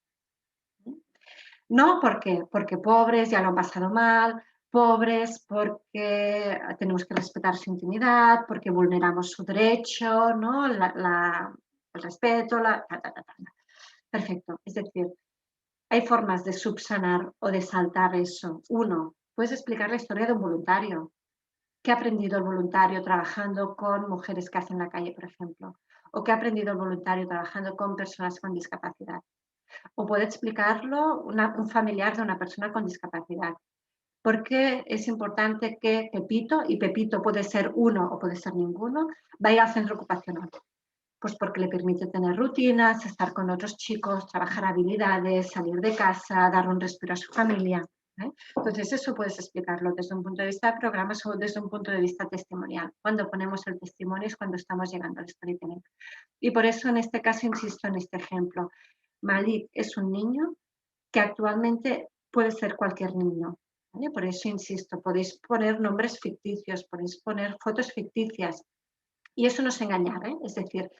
No, ¿por qué? Porque pobres ya lo han pasado mal, pobres porque tenemos que respetar su intimidad, porque vulneramos su derecho, ¿no? El respeto, Perfecto. Es decir, hay formas de subsanar o de saltar eso. Uno, puedes explicar la historia de un voluntario. ¿Qué ha aprendido el voluntario trabajando con mujeres que hacen la calle, por ejemplo? ¿O qué ha aprendido el voluntario trabajando con personas con discapacidad? O puede explicarlo un familiar de una persona con discapacidad. ¿Por qué es importante que Pepito, y Pepito puede ser uno o puede ser ninguno, vaya al centro ocupacional? Pues porque le permite tener rutinas, estar con otros chicos, trabajar habilidades, salir de casa, dar un respiro a su familia. Entonces, eso puedes explicarlo desde un punto de vista de programas o desde un punto de vista testimonial. Cuando ponemos el testimonio es cuando estamos llegando al storytelling. Y por eso, en este caso, insisto en este ejemplo. Malik es un niño que actualmente puede ser cualquier niño. ¿Vale? Por eso, insisto, podéis poner nombres ficticios, podéis poner fotos ficticias. Y eso no es engañar, es decir,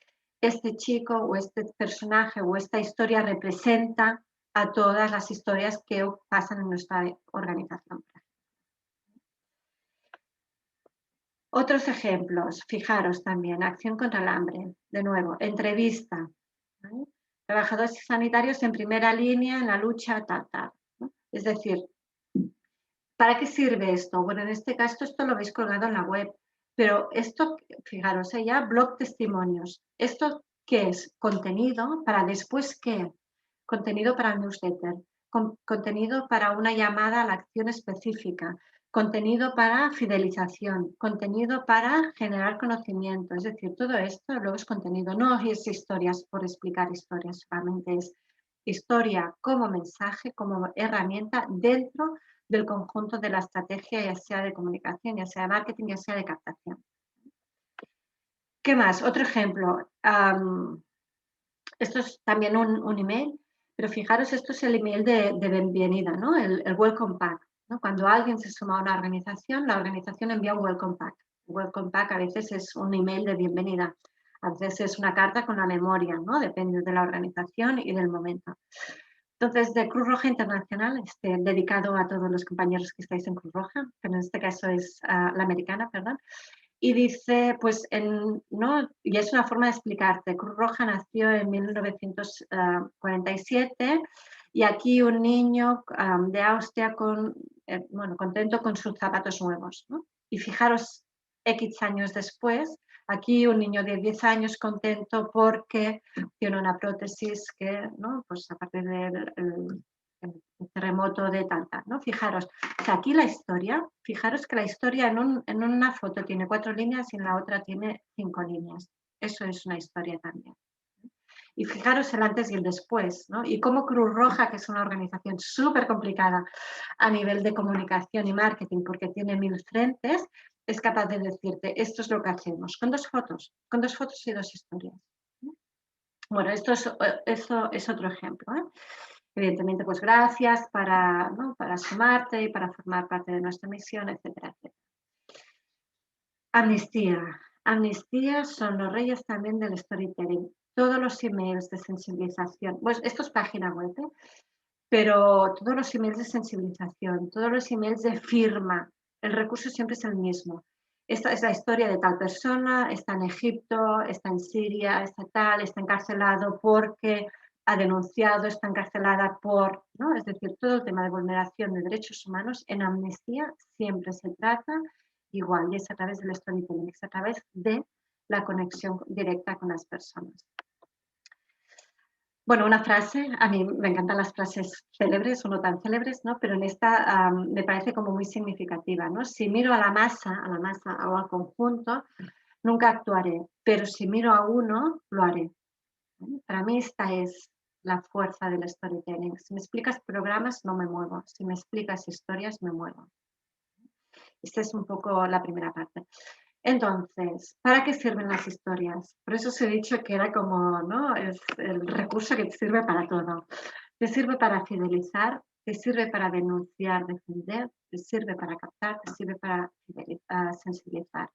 este chico o este personaje o esta historia representa a todas las historias que pasan en nuestra organización. Otros ejemplos, fijaros también, acción contra el hambre, de nuevo, entrevista, ¿vale? Trabajadores sanitarios en primera línea en la lucha, ¿no? Es decir, ¿para qué sirve esto? Bueno, en este caso esto lo veis colgado en la web, pero esto, fijaros, ya blog testimonios. ¿Esto qué es? Contenido para después qué? Contenido para el newsletter, contenido para una llamada a la acción específica, contenido para fidelización, contenido para generar conocimiento. Es decir, todo esto luego es contenido, no es historias por explicar historias, solamente es historia como mensaje, como herramienta dentro del conjunto de la estrategia, ya sea de comunicación, ya sea de marketing, ya sea de captación. ¿Qué más? Otro ejemplo. Esto es también un email, pero fijaros, esto es el email de bienvenida, ¿no? El welcome pack. ¿no? Cuando alguien se suma a una organización, la organización envía un welcome pack. Un welcome pack a veces es un email de bienvenida, a veces es una carta con la memoria, ¿no? Depende de la organización y del momento. Entonces, de Cruz Roja Internacional, dedicado a todos los compañeros que estáis en Cruz Roja, que en este caso es la americana, perdón, y dice, pues, ¿no? Y es una forma de explicarte, Cruz Roja nació en 1947 y aquí un niño de Austria bueno, contento con sus zapatos nuevos, ¿no? Y fijaros, X años después, aquí un niño de 10 años contento porque tiene una prótesis que, ¿no? Pues a partir del el terremoto de Talca, ¿no? Fijaros, o sea, aquí la historia, fijaros que la historia en una foto tiene 4 líneas y en la otra tiene 5 líneas. Eso es una historia también. Y fijaros el antes y el después, ¿no? Y cómo Cruz Roja, que es una organización súper complicada a nivel de comunicación y marketing, porque tiene 1000 frentes, es capaz de decirte, esto es lo que hacemos, con 2 fotos y 2 historias. Bueno, eso es otro ejemplo, ¿eh? Evidentemente, pues gracias ¿no? para sumarte y para formar parte de nuestra misión, etcétera, etcétera. Amnistía. Amnistía son los reyes también del storytelling. Todos los emails de sensibilización, pues esto es página web, ¿eh? Pero todos los emails de sensibilización, todos los emails de firma, el recurso siempre es el mismo. Esta es la historia de tal persona, está en Egipto, está en Siria, está encarcelado porque ha denunciado, está encarcelada por, ¿no? Es decir, todo el tema de vulneración de derechos humanos en Amnistía siempre se trata igual, y es a través del storytelling, es a través de la conexión directa con las personas. Bueno, una frase, a mí me encantan las frases célebres o no tan célebres, ¿no? Pero en esta me parece como muy significativa, ¿no? Si miro a la masa o al conjunto, nunca actuaré, pero si miro a uno, lo haré. Para mí esta es la fuerza del storytelling. Si me explicas programas, no me muevo. Si me explicas historias, me muevo. Esta es un poco la primera parte. Entonces, ¿para qué sirven las historias? Por eso os he dicho que era como, ¿no? Es el recurso que te sirve para todo. Te sirve para fidelizar, te sirve para denunciar, defender, te sirve para captar, te sirve para sensibilizar.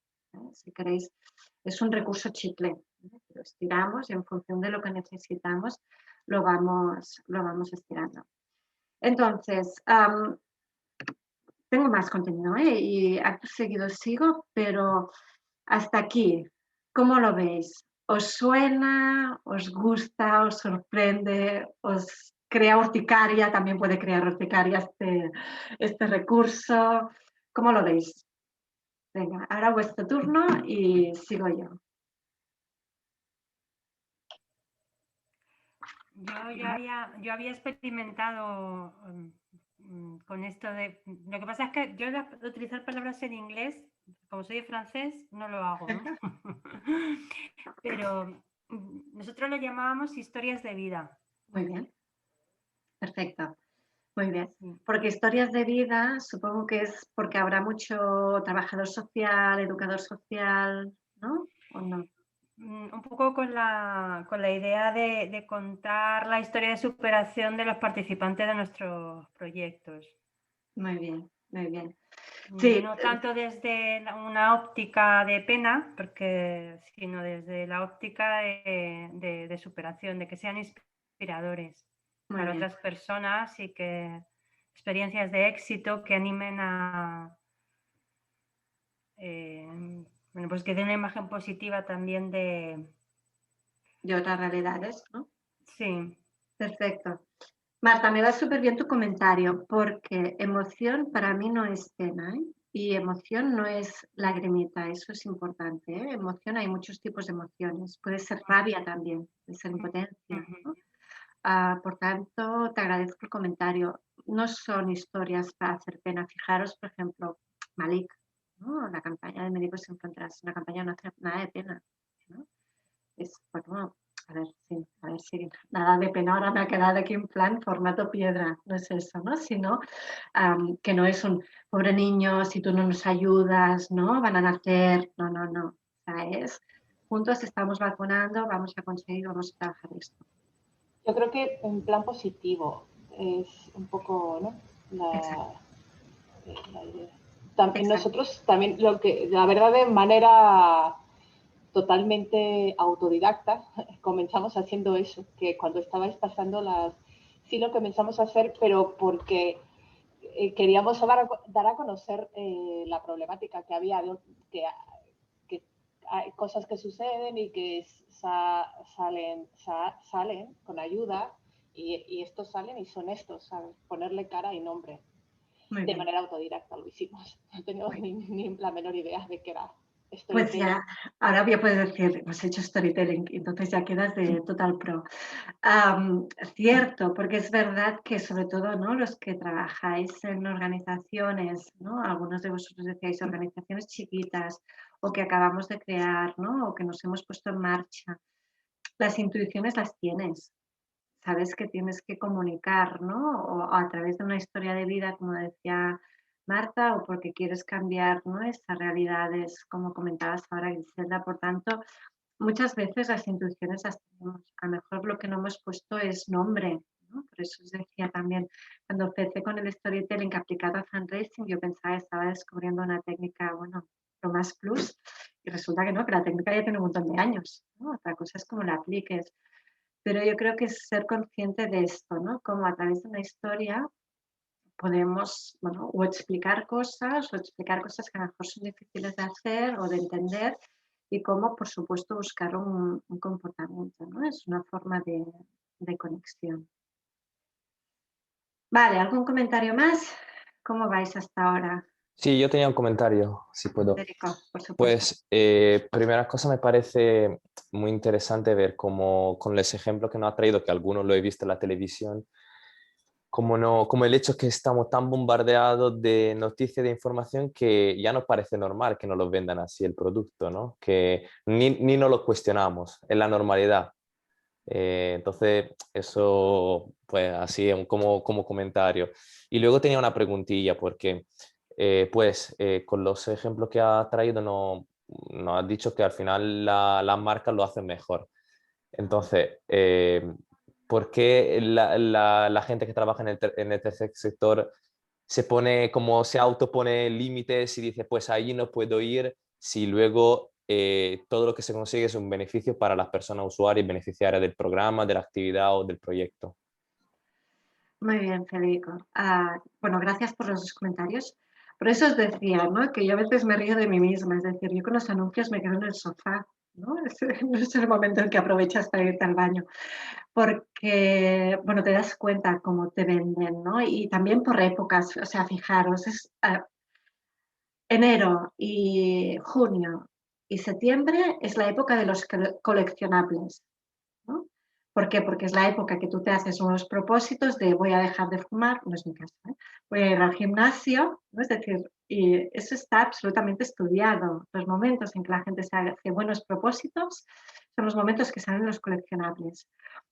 Si queréis, es un recurso chicle. Lo estiramos y en función de lo que necesitamos lo vamos estirando. Entonces, tengo más contenido, ¿eh? Y acto seguido sigo, pero hasta aquí, ¿cómo lo veis? ¿Os suena? ¿Os gusta? ¿Os sorprende? ¿Os crea urticaria? También puede crear urticaria este recurso. ¿Cómo lo veis? Venga, ahora vuestro turno y sigo yo. Yo había experimentado con esto de... Lo que pasa es que yo utilizar palabras en inglés, como soy de francés, no lo hago, ¿no? Pero nosotros lo llamábamos historias de vida. Muy bien. Perfecto. Muy bien. Porque historias de vida, supongo que es porque habrá mucho trabajador social, educador social, ¿no? ¿O no? Un poco con la idea de contar la historia de superación de los participantes de nuestros proyectos. Muy bien, muy bien. Sí, no tanto desde una óptica de pena, sino desde la óptica de superación, de que sean inspiradores para otras personas y que experiencias de éxito que animen a... bueno, pues que den una imagen positiva también de otras realidades, ¿no? Sí. Perfecto. Marta, me va súper bien tu comentario, porque emoción para mí no es pena, ¿eh? Y emoción no es lagrimita, eso es importante, ¿eh? Emoción, hay muchos tipos de emociones. Puede ser rabia también, puede ser impotencia, ¿no? Por tanto, te agradezco el comentario. No son historias para hacer pena. Fijaros, por ejemplo, Malik, ¿no? La campaña de Médicos Sin Fronteras, una campaña no hace nada de pena, ¿no? Es, bueno, a ver si nada de pena, ahora me ha quedado aquí en plan formato piedra, no es eso, ¿no? Sino que no es un pobre niño, si tú no nos ayudas, ¿no? Van a nacer, no. O sea, es, juntos estamos vacunando, vamos a conseguir, vamos a trabajar esto. Yo creo que en plan positivo es un poco, ¿no? También nosotros, también la verdad, de manera totalmente autodidacta, comenzamos haciendo eso, que cuando estabais pasando sí lo comenzamos a hacer, pero porque queríamos dar a conocer la problemática que había, que hay cosas que suceden y que salen con ayuda, y estos salen y son estos, ¿sabes? Ponerle cara y nombre. De manera autodidacta lo hicimos. No teníamos ni la menor idea de qué era storytelling. Pues ya, ahora voy a poder decir, pues he hecho storytelling, entonces ya quedas de total pro. Cierto, porque es verdad que sobre todo, ¿no?, los que trabajáis en organizaciones, ¿no?, algunos de vosotros decíais organizaciones chiquitas o que acabamos de crear, ¿no?, o que nos hemos puesto en marcha, las intuiciones las tienes. Sabes que tienes que comunicar, ¿no?, o a través de una historia de vida, como decía Marta, o porque quieres cambiar, ¿no?, estas realidades, como comentabas ahora, Griselda. Por tanto, muchas veces las intuiciones las tenemos. A lo mejor lo que no hemos puesto es nombre, ¿no? Por eso os decía también, cuando empecé con el storytelling aplicado a fundraising, yo pensaba que estaba descubriendo una técnica, bueno, lo más plus, y resulta que no, que la técnica ya tiene un montón de años, ¿no? Otra cosa es cómo la apliques. Pero yo creo que es ser consciente de esto, ¿no? Como a través de una historia podemos, bueno, o explicar cosas que a lo mejor son difíciles de hacer o de entender, y cómo, por supuesto, buscar un comportamiento, ¿no? Es una forma de conexión. Vale, ¿algún comentario más? ¿Cómo vais hasta ahora? Sí, yo tenía un comentario, si puedo. Federico, por supuesto. Pues, primera cosa, me parece muy interesante ver cómo, con los ejemplos que nos ha traído, que algunos lo he visto en la televisión, como el hecho que estamos tan bombardeados de noticias, de información, que ya nos parece normal que nos lo vendan así el producto, ¿no? Que ni nos lo cuestionamos, es la normalidad. Entonces, eso, pues así, como comentario. Y luego tenía una preguntilla, porque, con los ejemplos que ha traído, nos has dicho que al final las marcas lo hacen mejor. Entonces, ¿por qué la gente que trabaja en el tercer sector se autopone límites y dice, pues ahí no puedo ir, si luego todo lo que se consigue es un beneficio para las personas usuarias y beneficiarias del programa, de la actividad o del proyecto? Muy bien, Federico. Bueno, gracias por los dos comentarios. Por eso os decía, ¿no?, que yo a veces me río de mí misma, es decir, yo con los anuncios me quedo en el sofá, ¿no? No es el momento en que aprovechas para irte al baño, porque, bueno, te das cuenta cómo te venden, ¿no? Y también por épocas, o sea, fijaros, es enero y junio y septiembre es la época de los coleccionables, ¿no? ¿Por qué? Porque es la época que tú te haces unos propósitos de voy a dejar de fumar, no es mi caso, ¿eh?, voy a ir al gimnasio, ¿no? Es decir, y eso está absolutamente estudiado. Los momentos en que la gente se hace buenos propósitos son los momentos que salen los coleccionables.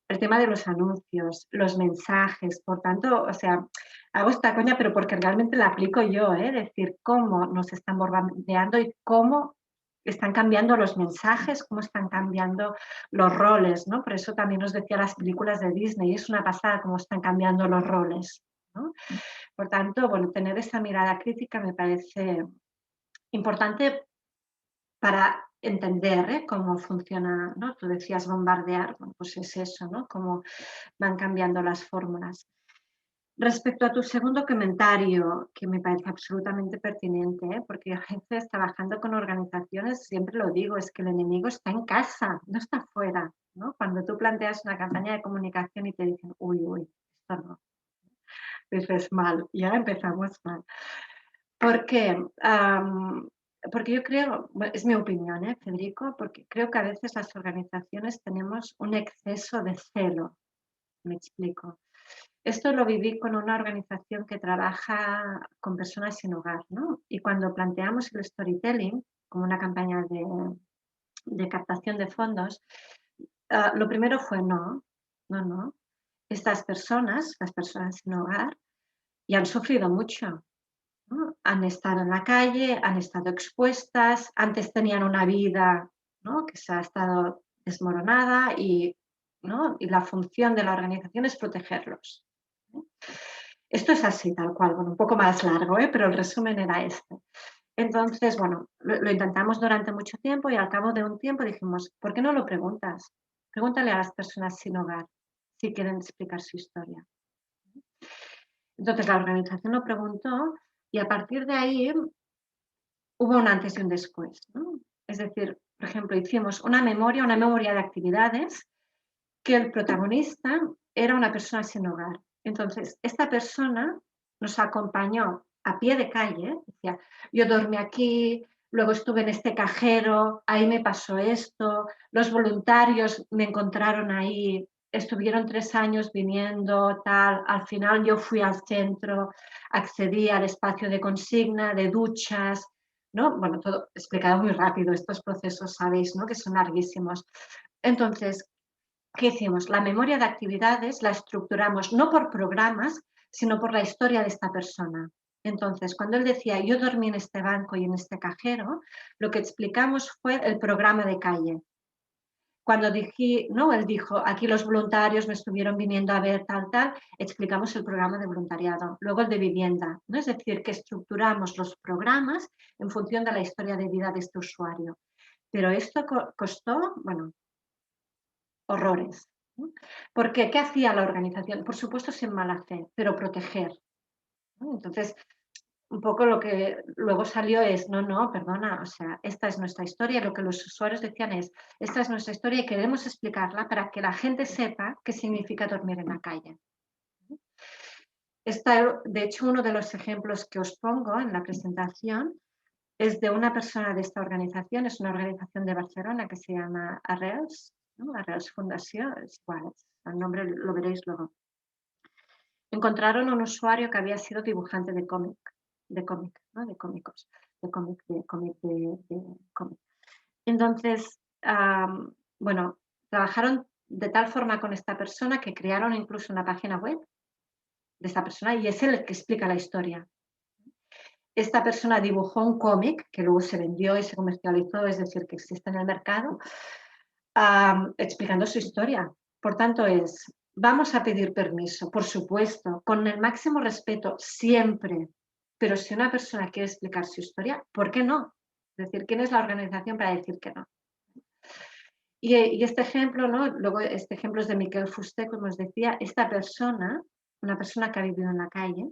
El tema de los anuncios, los mensajes, por tanto, o sea, hago esta coña, pero porque realmente la aplico yo, ¿eh? Es decir, cómo nos están bombardeando y cómo están cambiando los mensajes, cómo están cambiando los roles, ¿no? Por eso también os decía las películas de Disney, es una pasada cómo están cambiando los roles, ¿no? Por tanto, bueno, tener esa mirada crítica me parece importante para entender cómo funciona, ¿no? Tú decías bombardear, bueno, pues es eso, ¿no? Cómo van cambiando las fórmulas. Respecto a tu segundo comentario, que me parece absolutamente pertinente, porque a veces trabajando con organizaciones, siempre lo digo, es que el enemigo está en casa, no está afuera, ¿no? Cuando tú planteas una campaña de comunicación y te dicen, uy, esto no, dices mal, ya empezamos mal. ¿Por qué? Porque yo creo, es mi opinión, Federico, porque creo que a veces las organizaciones tenemos un exceso de celo. Me explico. Esto lo viví con una organización que trabaja con personas sin hogar, ¿no? Y cuando planteamos el storytelling como una campaña de captación de fondos, lo primero fue no. Estas personas, las personas sin hogar, ya han sufrido mucho, ¿no? Han estado en la calle, han estado expuestas, antes tenían una vida, ¿no?, que se ha estado desmoronada y, ¿no?, y la función de la organización es protegerlos, ¿no? Esto es así, tal cual, bueno, un poco más largo, pero el resumen era este. Entonces, bueno, lo intentamos durante mucho tiempo y al cabo de un tiempo dijimos, ¿por qué no lo preguntas? Pregúntale a las personas sin hogar si quieren explicar su historia. Entonces la organización lo preguntó y a partir de ahí hubo un antes y un después, ¿no? Es decir, por ejemplo, hicimos una memoria de actividades que el protagonista era una persona sin hogar. Entonces, esta persona nos acompañó a pie de calle, decía, yo dormí aquí, luego estuve en este cajero, ahí me pasó esto, los voluntarios me encontraron ahí, estuvieron 3 años viniendo, tal, al final yo fui al centro, accedí al espacio de consigna, de duchas, ¿no? Bueno, todo explicado muy rápido, estos procesos sabéis, ¿no? Que son larguísimos. Entonces, ¿qué hicimos? La memoria de actividades la estructuramos no por programas, sino por la historia de esta persona. Entonces, cuando él decía, yo dormí en este banco y en este cajero, lo que explicamos fue el programa de calle. Cuando dije, no, él dijo, aquí los voluntarios me estuvieron viniendo a ver tal, explicamos el programa de voluntariado. Luego el de vivienda, ¿no? Es decir, que estructuramos los programas en función de la historia de vida de este usuario. Pero esto costó, bueno, horrores. ¿No? ¿Por qué? ¿Qué hacía la organización? Por supuesto, sin mala fe, pero proteger. ¿No? Entonces, un poco lo que luego salió es, no, perdona, o sea, esta es nuestra historia, lo que los usuarios decían es, esta es nuestra historia y queremos explicarla para que la gente sepa qué significa dormir en la calle. De hecho, uno de los ejemplos que os pongo en la presentación es de una persona de esta organización, es una organización de Barcelona que se llama Arrels, ¿no? Arrels Fundació, es igual, el nombre lo veréis luego. Encontraron un usuario que había sido dibujante de cómic, ¿no? De cómic. Entonces, bueno, trabajaron de tal forma con esta persona que crearon incluso una página web de esta persona y es él el que explica la historia. Esta persona dibujó un cómic que luego se vendió y se comercializó, es decir, que existe en el mercado, explicando su historia. Por tanto, vamos a pedir permiso, por supuesto, con el máximo respeto, siempre. Pero si una persona quiere explicar su historia, ¿por qué no? Es decir, ¿quién es la organización para decir que no? Y este ejemplo, ¿no? Luego este ejemplo es de Miquel Fuster, como os decía, esta persona, una persona que ha vivido en la calle,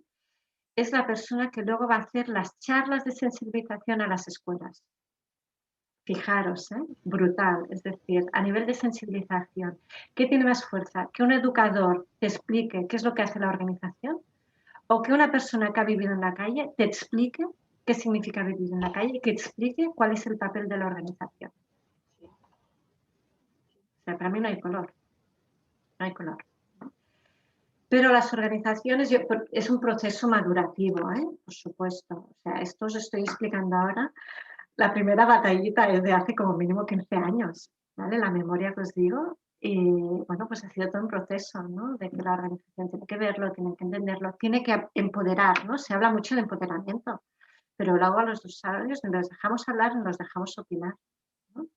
es la persona que luego va a hacer las charlas de sensibilización a las escuelas. Fijaros, brutal, es decir, a nivel de sensibilización, ¿qué tiene más fuerza? ¿Que un educador te explique qué es lo que hace la organización? ¿O que una persona que ha vivido en la calle te explique qué significa vivir en la calle y que explique cuál es el papel de la organización? O sea, para mí no hay color, no hay color. Pero las organizaciones, es un proceso madurativo, por supuesto. O sea, esto os estoy explicando ahora. La primera batallita es de hace como mínimo 15 años, ¿vale? La memoria que os digo. Y bueno, pues ha sido todo un proceso, ¿no? De que la organización tiene que verlo, tiene que entenderlo, tiene que empoderar, ¿no? Se habla mucho de empoderamiento, pero luego a los usuarios ni los dejamos hablar ni los dejamos opinar, ¿no?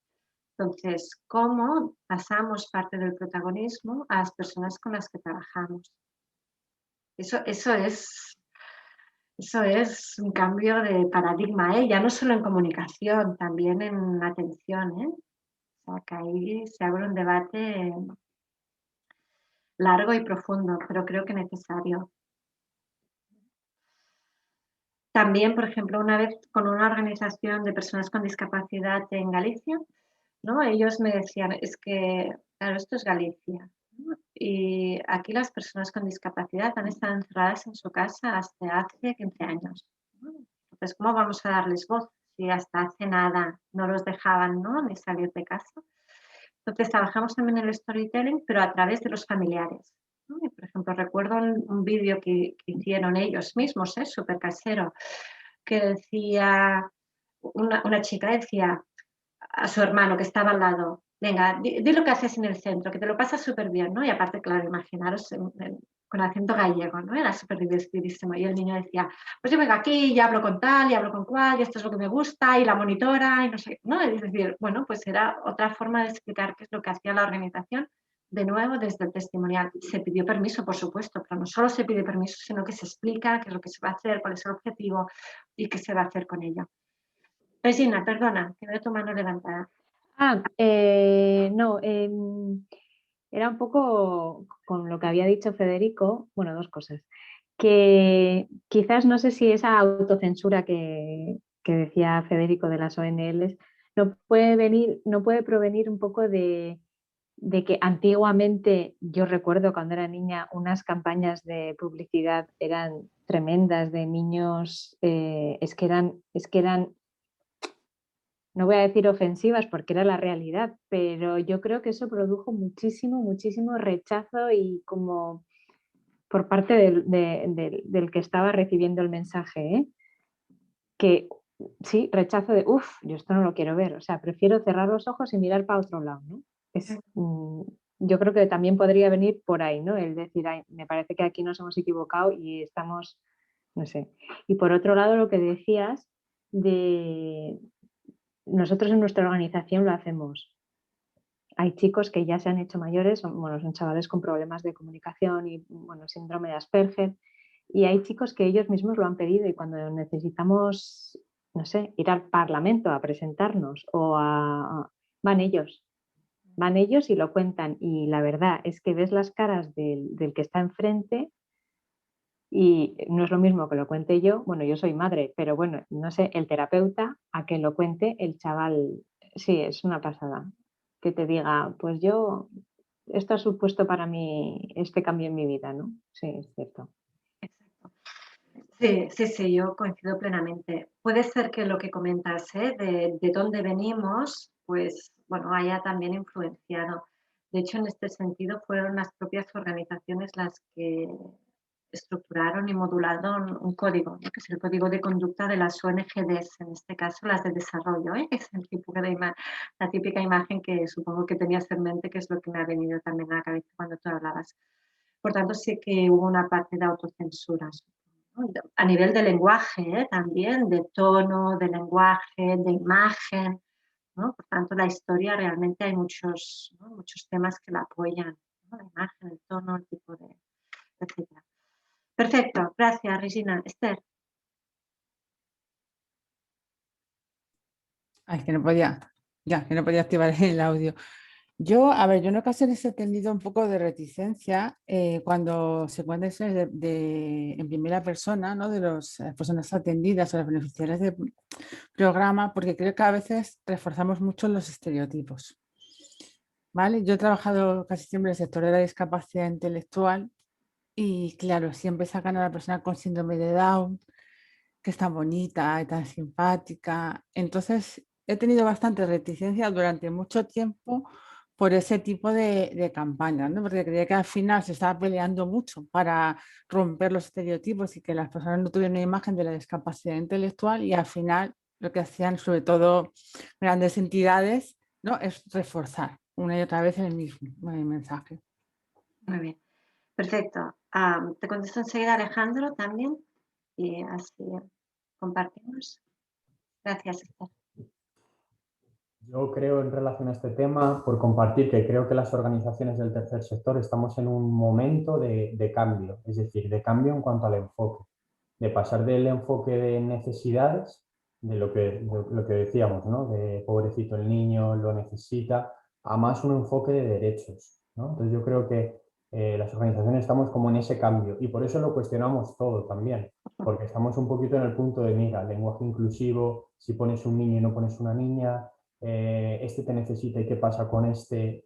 Entonces, ¿cómo pasamos parte del protagonismo a las personas con las que trabajamos? Eso es un cambio de paradigma, ya no solo en comunicación, también en atención. O sea, que ahí se abre un debate largo y profundo, pero creo que necesario. También, por ejemplo, una vez con una organización de personas con discapacidad en Galicia, ¿no? Ellos me decían, es que, claro, esto es Galicia, ¿no? Y aquí las personas con discapacidad han estado encerradas en su casa hasta hace 15 años. ¿No? Entonces, ¿cómo vamos a darles voz si hasta hace nada no los dejaban, ¿no? Ni salir de casa? Entonces, trabajamos también en el storytelling, pero a través de los familiares, ¿no? Y, por ejemplo, recuerdo un vídeo que hicieron ellos mismos, súper casero, que decía, una chica decía a su hermano que estaba al lado, venga, di lo que haces en el centro, que te lo pasas súper bien, ¿no? Y aparte, claro, imaginaros con acento gallego, ¿no? Era súper divertidísimo. Y el niño decía, pues yo vengo aquí y hablo con tal, y hablo con cual, y esto es lo que me gusta, y la monitora, y no sé, ¿no? Es decir, bueno, pues era otra forma de explicar qué es lo que hacía la organización de nuevo, desde el testimonial. Se pidió permiso, por supuesto, pero no solo se pide permiso, sino que se explica qué es lo que se va a hacer, cuál es el objetivo y qué se va a hacer con ello. Regina, perdona, que veo tu mano levantada. No, era un poco con lo que había dicho Federico, bueno, dos cosas. Que quizás no sé si esa autocensura que decía Federico de las ONLs no puede provenir un poco de que antiguamente, yo recuerdo cuando era niña, unas campañas de publicidad eran tremendas de niños, es que eran, no voy a decir ofensivas porque era la realidad, pero yo creo que eso produjo muchísimo rechazo y como por parte del que estaba recibiendo el mensaje, ¿eh? Que sí, rechazo de, yo esto no lo quiero ver, o sea, prefiero cerrar los ojos y mirar para otro lado, ¿no? Yo creo que también podría venir por ahí, ¿no? El decir, ay, me parece que aquí nos hemos equivocado y estamos, no sé. Y por otro lado, lo que decías de nosotros en nuestra organización lo hacemos. Hay chicos que ya se han hecho mayores, son chavales con problemas de comunicación y síndrome de Asperger, y hay chicos que ellos mismos lo han pedido y cuando necesitamos, no sé, ir al Parlamento a presentarnos van ellos y lo cuentan, y la verdad es que ves las caras del que está enfrente y no es lo mismo que lo cuente yo, yo soy madre, pero bueno, no sé, el terapeuta a que lo cuente el chaval, sí, es una pasada. Que te diga, pues esto ha supuesto para mí este cambio en mi vida, ¿no? Sí, es cierto. Exacto. Sí, yo coincido plenamente. Puede ser que lo que comentas, de dónde venimos, pues, haya también influenciado. De hecho, en este sentido, fueron las propias organizaciones las que estructuraron y modularon un código, ¿no? Que es el código de conducta de las ONGs, en este caso las de desarrollo, que es la típica imagen que supongo que tenías en mente, que es lo que me ha venido también a la cabeza cuando tú hablabas. Por tanto, sí que hubo una parte de autocensura, ¿no? A nivel de lenguaje, también, de tono, de lenguaje, de imagen, ¿no? Por tanto, la historia realmente hay muchos temas que la apoyan, ¿no? La imagen, el tono, el tipo de, etcétera. Perfecto, gracias, Regina. Esther. Ay, que no podía activar el audio. Yo en ocasiones he tenido un poco de reticencia cuando se cuenta en primera persona, ¿no? De las personas atendidas o las beneficiarias del programa, porque creo que a veces reforzamos mucho los estereotipos. ¿Vale? Yo he trabajado casi siempre en el sector de la discapacidad intelectual y claro, siempre sacan a la persona con síndrome de Down, que es tan bonita y tan simpática. Entonces, he tenido bastante reticencia durante mucho tiempo por ese tipo de campañas, ¿no? Porque creía que al final se estaba peleando mucho para romper los estereotipos y que las personas no tuvieran una imagen de la discapacidad intelectual y al final lo que hacían, sobre todo grandes entidades, ¿no? Es reforzar una y otra vez el mismo mensaje. Muy bien, perfecto. Te contesto enseguida, Alejandro, también, y así compartimos. Gracias, Esther. Yo creo, en relación a este tema, por compartir, que creo que las organizaciones del tercer sector estamos en un momento de cambio, es decir, de cambio en cuanto al enfoque, de pasar del enfoque de necesidades, de lo que decíamos, ¿no? De pobrecito el niño, lo necesita, a más un enfoque de derechos, ¿no? Entonces yo creo que las organizaciones estamos como en ese cambio y por eso lo cuestionamos todo también, porque estamos un poquito en el punto de mira, lenguaje inclusivo, si pones un niño y no pones una niña, este te necesita y qué pasa con este.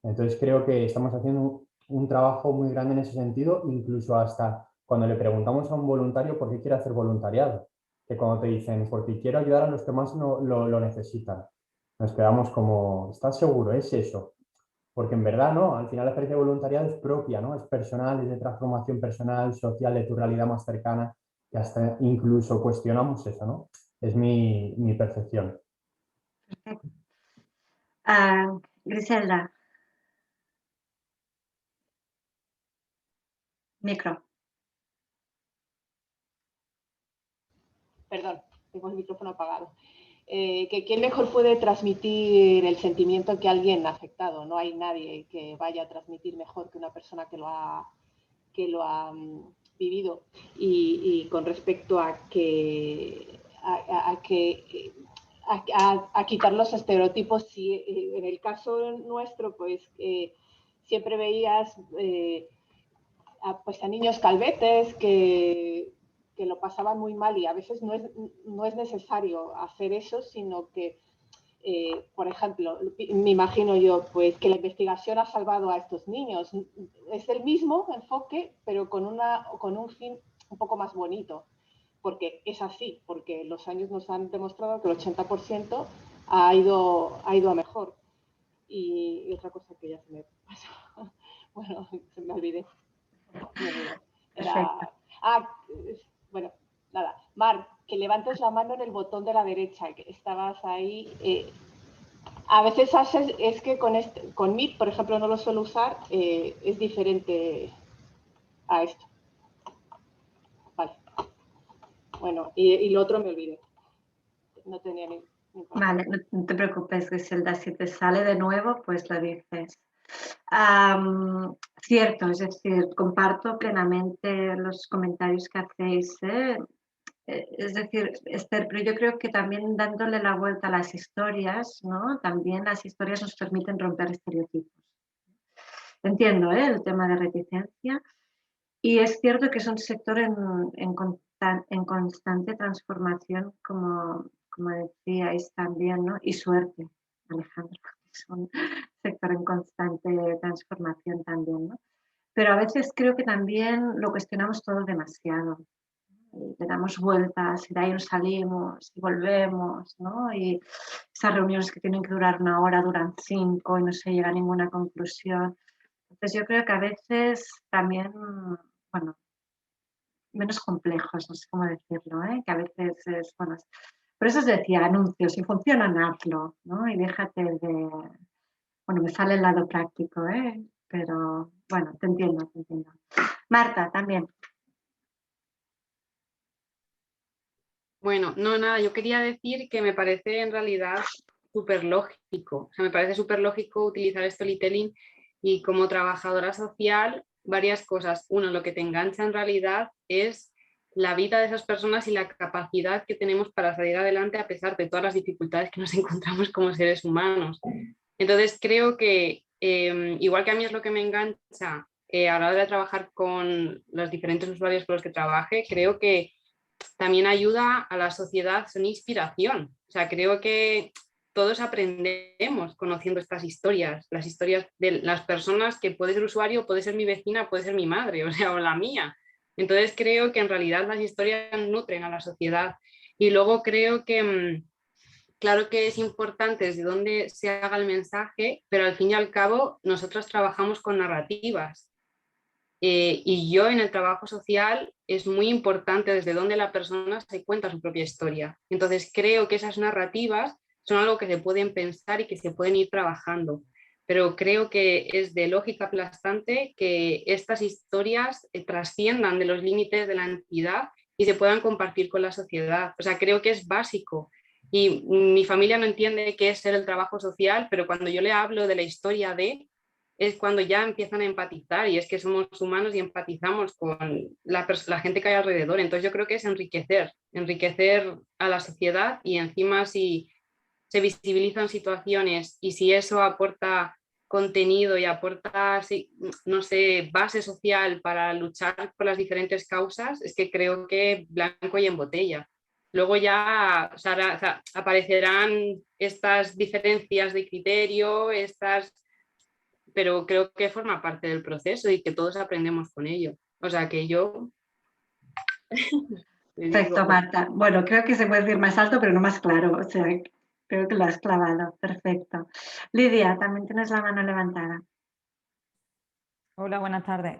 Entonces creo que estamos haciendo un trabajo muy grande en ese sentido, incluso hasta cuando le preguntamos a un voluntario por qué quiere hacer voluntariado, que cuando te dicen porque quiero ayudar a los que más lo necesitan, nos quedamos como, ¿estás seguro? ¿Es eso? Porque en verdad no, al final la experiencia de voluntariado es propia, ¿no? Es personal, es de transformación personal, social, de tu realidad más cercana, y hasta incluso cuestionamos eso, ¿no? Es mi percepción. Perfecto. Griselda. Micro. Perdón, tengo el micrófono apagado. que quién mejor puede transmitir el sentimiento que alguien afectado. No hay nadie que vaya a transmitir mejor que una persona que lo ha vivido. Y con respecto a quitar los estereotipos, si en el caso nuestro, pues siempre veías a niños calvetes que lo pasaban muy mal, y a veces no es necesario hacer eso, sino que, por ejemplo, me imagino yo, pues que la investigación ha salvado a estos niños. Es el mismo enfoque, pero con un fin un poco más bonito, porque es así, porque los años nos han demostrado que el 80% ha ido a mejor. Y otra cosa que ya se me pasó, bueno, se me olvidé. Bueno, nada. Mar, que levantes la mano en el botón de la derecha, que estabas ahí. A veces es que con Meet, por ejemplo, no lo suelo usar, es diferente a esto. Vale. Bueno, y lo otro me olvidé. No tenía ni Vale, no te preocupes, Griselda, si te sale de nuevo, pues lo dices. Cierto, es decir, comparto plenamente los comentarios que hacéis. Es decir, Esther, pero yo creo que también dándole la vuelta a las historias, ¿no? También las historias nos permiten romper estereotipos. Entiendo el tema de reticencia, y es cierto que es un sector en constante transformación, como decíais también, ¿no? Y suerte, Alejandro, es un sector en constante transformación también, ¿no? Pero a veces creo que también lo cuestionamos todo demasiado. Le damos vueltas y de ahí nos salimos y volvemos, ¿no? Y esas reuniones que tienen que durar 1 hora duran 5 y no se llega a ninguna conclusión. Entonces yo creo que a veces también, bueno, menos complejos, no sé cómo decirlo, que a veces es, bueno, por eso os decía, anuncios, si funcionan, hazlo, ¿no? Y déjate de, bueno, me sale el lado práctico, pero bueno, te entiendo. Marta, también. Bueno, no, nada, yo quería decir que me parece en realidad súper lógico. O sea, me parece súper lógico utilizar storytelling, y como trabajadora social, varias cosas. Uno, lo que te engancha en realidad es la vida de esas personas y la capacidad que tenemos para salir adelante a pesar de todas las dificultades que nos encontramos como seres humanos. Entonces creo que, igual que a mí es lo que me engancha a la hora de trabajar con los diferentes usuarios con los que trabaje, creo que también ayuda a la sociedad, son inspiración. O sea, creo que todos aprendemos conociendo estas historias, las historias de las personas, que puede ser usuario, puede ser mi vecina, puede ser mi madre, o sea, o la mía. Entonces creo que en realidad las historias nutren a la sociedad. Y luego creo que, claro que es importante desde dónde se haga el mensaje, pero al fin y al cabo nosotros trabajamos con narrativas. Y yo en el trabajo social es muy importante desde donde la persona se cuenta su propia historia. Entonces creo que esas narrativas son algo que se pueden pensar y que se pueden ir trabajando. Pero creo que es de lógica aplastante que estas historias trasciendan de los límites de la entidad y se puedan compartir con la sociedad. O sea, creo que es básico. Y mi familia no entiende qué es ser el trabajo social, pero cuando yo le hablo de la historia es cuando ya empiezan a empatizar, y es que somos humanos y empatizamos con la gente que hay alrededor. Entonces yo creo que es enriquecer a la sociedad, y encima si se visibilizan situaciones y si eso aporta contenido y aporta, no sé, base social para luchar por las diferentes causas, es que creo que blanco y en botella. Luego ya aparecerán estas diferencias de criterio, pero creo que forma parte del proceso y que todos aprendemos con ello. O sea que yo... Perfecto, Marta. Bueno, creo que se puede decir más alto, pero no más claro. O sea, creo que lo has clavado. Perfecto. Lidia, también tienes la mano levantada. Hola, buenas tardes.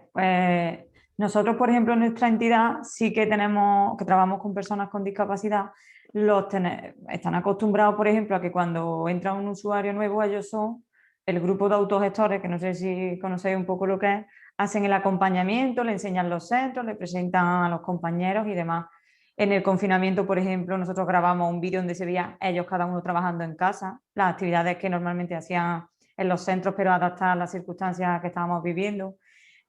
Nosotros, por ejemplo, en nuestra entidad sí que trabajamos con personas con discapacidad. Están acostumbrados, por ejemplo, a que cuando entra un usuario nuevo, ellos son el grupo de autogestores, que no sé si conocéis un poco lo que es, hacen el acompañamiento, le enseñan los centros, le presentan a los compañeros y demás. En el confinamiento, por ejemplo, nosotros grabamos un vídeo donde se veía ellos cada uno trabajando en casa, las actividades que normalmente hacían en los centros, pero adaptadas a las circunstancias que estábamos viviendo.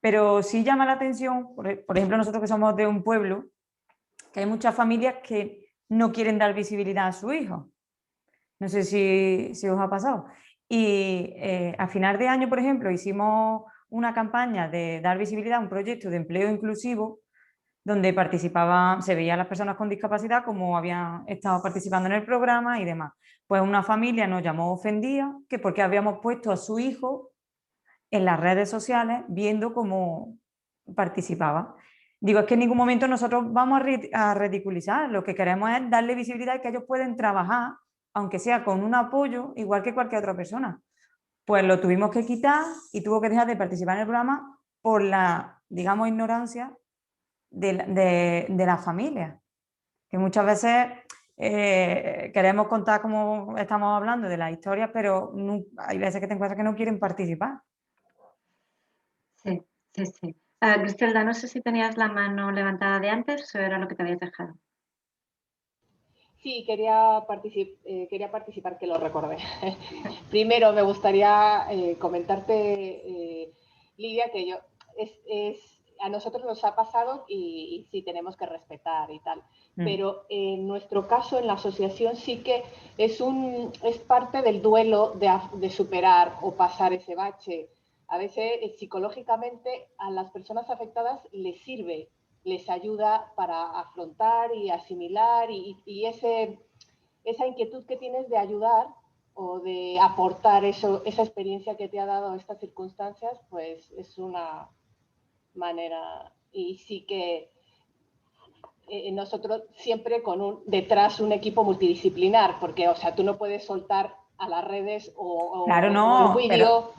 Pero sí llama la atención, por ejemplo, nosotros que somos de un pueblo, que hay muchas familias que no quieren dar visibilidad a su hijo. No sé si os ha pasado. Y a final de año, por ejemplo, hicimos una campaña de dar visibilidad a un proyecto de empleo inclusivo donde participaban, se veían las personas con discapacidad como habían estado participando en el programa y demás. Pues una familia nos llamó ofendida que porque habíamos puesto a su hijo en las redes sociales viendo cómo participaba. Digo, es que en ningún momento nosotros vamos a ridiculizar, lo que queremos es darle visibilidad y que ellos pueden trabajar, aunque sea con un apoyo, igual que cualquier otra persona. Pues lo tuvimos que quitar y tuvo que dejar de participar en el programa por la, digamos, ignorancia de la familia. Que muchas veces queremos contar como estamos hablando de las historias, pero no, hay veces que te encuentras que no quieren participar. Sí, sí, sí. Griselda, no sé si tenías la mano levantada de antes o era lo que te habías dejado. Sí, quería participar, que lo recordé. Primero, me gustaría comentarte, Lidia, que a nosotros nos ha pasado y sí tenemos que respetar y tal. Pero en nuestro caso, en la asociación, sí que es parte del duelo de superar o pasar ese bache. A veces, psicológicamente, a las personas afectadas les sirve, les ayuda para afrontar y asimilar y esa inquietud que tienes de ayudar o de aportar esa experiencia que te ha dado estas circunstancias, pues es una manera. Y sí que nosotros siempre con detrás un equipo multidisciplinar, porque, o sea, tú no puedes soltar a las redes claro, no, o el vídeo.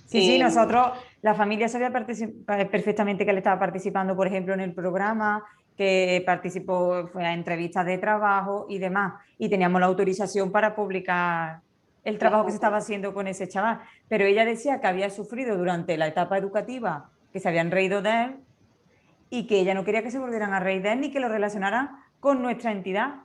Sí, nosotros, la familia sabía perfectamente que él estaba participando, por ejemplo, en el programa, que participó, fue a entrevistas de trabajo y demás, y teníamos la autorización para publicar el trabajo que se estaba haciendo con ese chaval. Pero ella decía que había sufrido durante la etapa educativa, que se habían reído de él y que ella no quería que se volvieran a reír de él ni que lo relacionaran con nuestra entidad.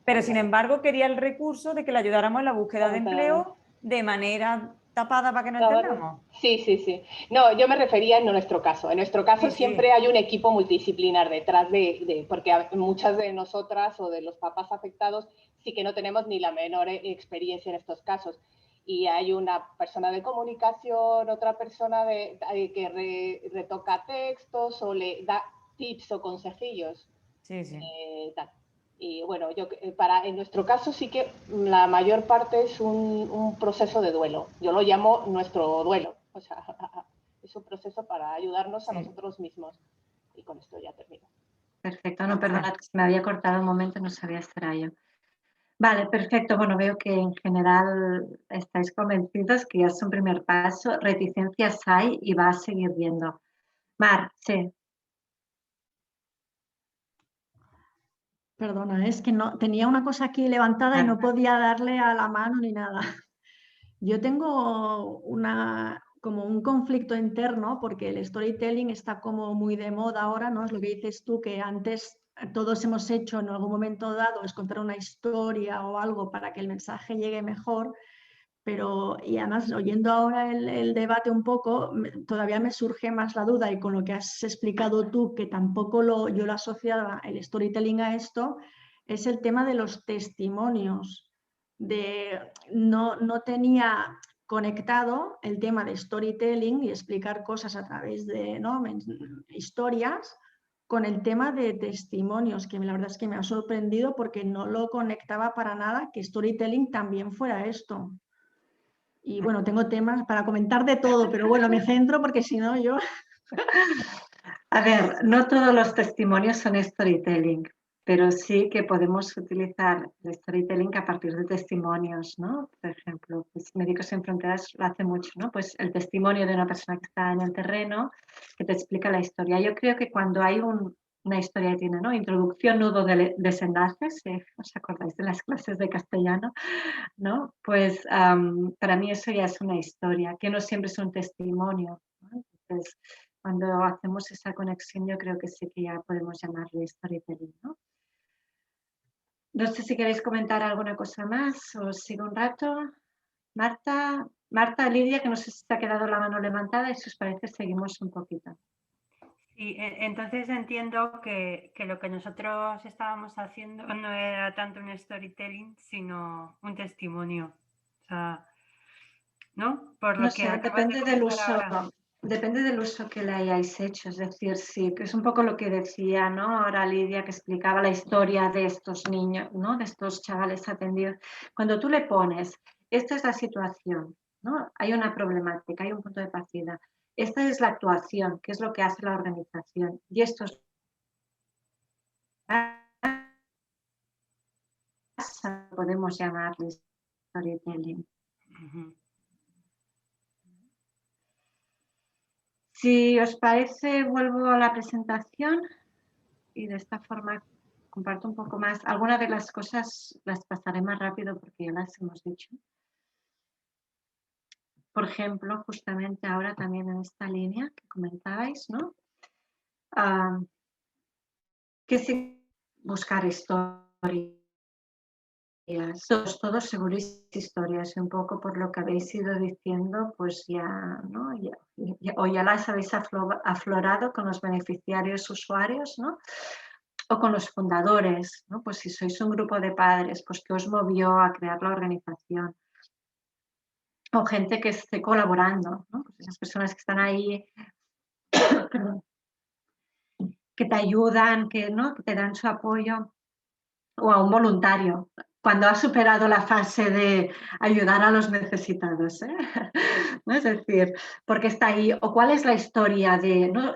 Pero sin embargo quería el recurso de que le ayudáramos en la búsqueda de empleo de manera tapada para que no entendamos. Sí. No, yo me refería en nuestro caso. En nuestro caso siempre hay un equipo multidisciplinar detrás porque muchas de nosotras o de los papás afectados sí que no tenemos ni la menor experiencia en estos casos. Y hay una persona de comunicación, otra persona que retoca textos o le da tips o consejillos. Sí. Tal. Y bueno, en nuestro caso sí que la mayor parte es un proceso de duelo. Yo lo llamo nuestro duelo. O sea, es un proceso para ayudarnos a nosotros mismos. Y con esto ya termino. Perfecto. No, perdona, que se me había cortado un momento, no sabía estar ahí yo. Vale, perfecto. Bueno, veo que en general estáis convencidos que ya es un primer paso. Reticencias hay y va a seguir viendo. Mar, sí. Perdona, es que no tenía una cosa aquí levantada y no podía darle a la mano ni nada. Yo tengo como un conflicto interno porque el storytelling está como muy de moda ahora, ¿no? Es lo que dices tú, que antes todos hemos hecho en algún momento dado, es contar una historia o algo para que el mensaje llegue mejor. Pero, y además, oyendo ahora el debate un poco, todavía me surge más la duda, y con lo que has explicado tú, que tampoco yo lo asociaba el storytelling a esto, es el tema de los testimonios. No tenía conectado el tema de storytelling y explicar cosas a través de, ¿no?, historias con el tema de testimonios, que la verdad es que me ha sorprendido porque no lo conectaba para nada, que storytelling también fuera esto. Y bueno, tengo temas para comentar de todo, pero bueno, me centro porque si no yo... A ver, no todos los testimonios son storytelling, pero sí que podemos utilizar el storytelling a partir de testimonios, ¿no? Por ejemplo, pues Médicos Sin Fronteras lo hace mucho, ¿no? Pues el testimonio de una persona que está en el terreno, que te explica la historia. Yo creo que cuando hay una historia que tiene, ¿no?, introducción, nudo, desenlace, si os acordáis de las clases de castellano, ¿no? Pues para mí eso ya es una historia, que no siempre es un testimonio, ¿no? Entonces, Cuando hacemos esa conexión, yo creo que sí que ya podemos llamarle storytelling, ¿no? No sé si queréis comentar alguna cosa más, os sigo un rato. Marta, Lidia, que no sé si te ha quedado la mano levantada y si os parece seguimos un poquito. Sí, entonces entiendo que lo que nosotros estábamos haciendo no era tanto un storytelling, sino un testimonio. O sea, ¿no? Por lo No que sé, acabas de comentar ahora. depende del uso que le hayáis hecho. Es decir, sí, que es un poco lo que decía, ¿no? Ahora Lidia, que explicaba la historia de estos niños, ¿no? De estos chavales atendidos. Cuando tú le pones, esta es la situación, ¿no? Hay una problemática, hay un punto de partida. Esta es la actuación, que es lo que hace la organización. Y esto es podemos llamarle storytelling. Si os parece, vuelvo a la presentación y de esta forma comparto un poco más. Algunas de las cosas las pasaré más rápido porque ya las hemos dicho. Por ejemplo, justamente ahora también en esta línea que comentabais, ¿no? ¿Qué significa buscar historias? Todos seguros historias, un poco por lo que habéis ido diciendo, pues ya, ¿no? O ya las habéis aflorado con los beneficiarios usuarios, ¿no? O con los fundadores, ¿no? Pues si sois un grupo de padres, pues ¿qué os movió a crear la organización? O gente que esté colaborando, ¿no? Pues esas personas que están ahí, perdón, que te ayudan, ¿no? Que te dan su apoyo, o a un voluntario, cuando ha superado la fase de ayudar a los necesitados, ¿eh? ¿No? Es decir, porque está ahí, o cuál es la historia de, ¿no?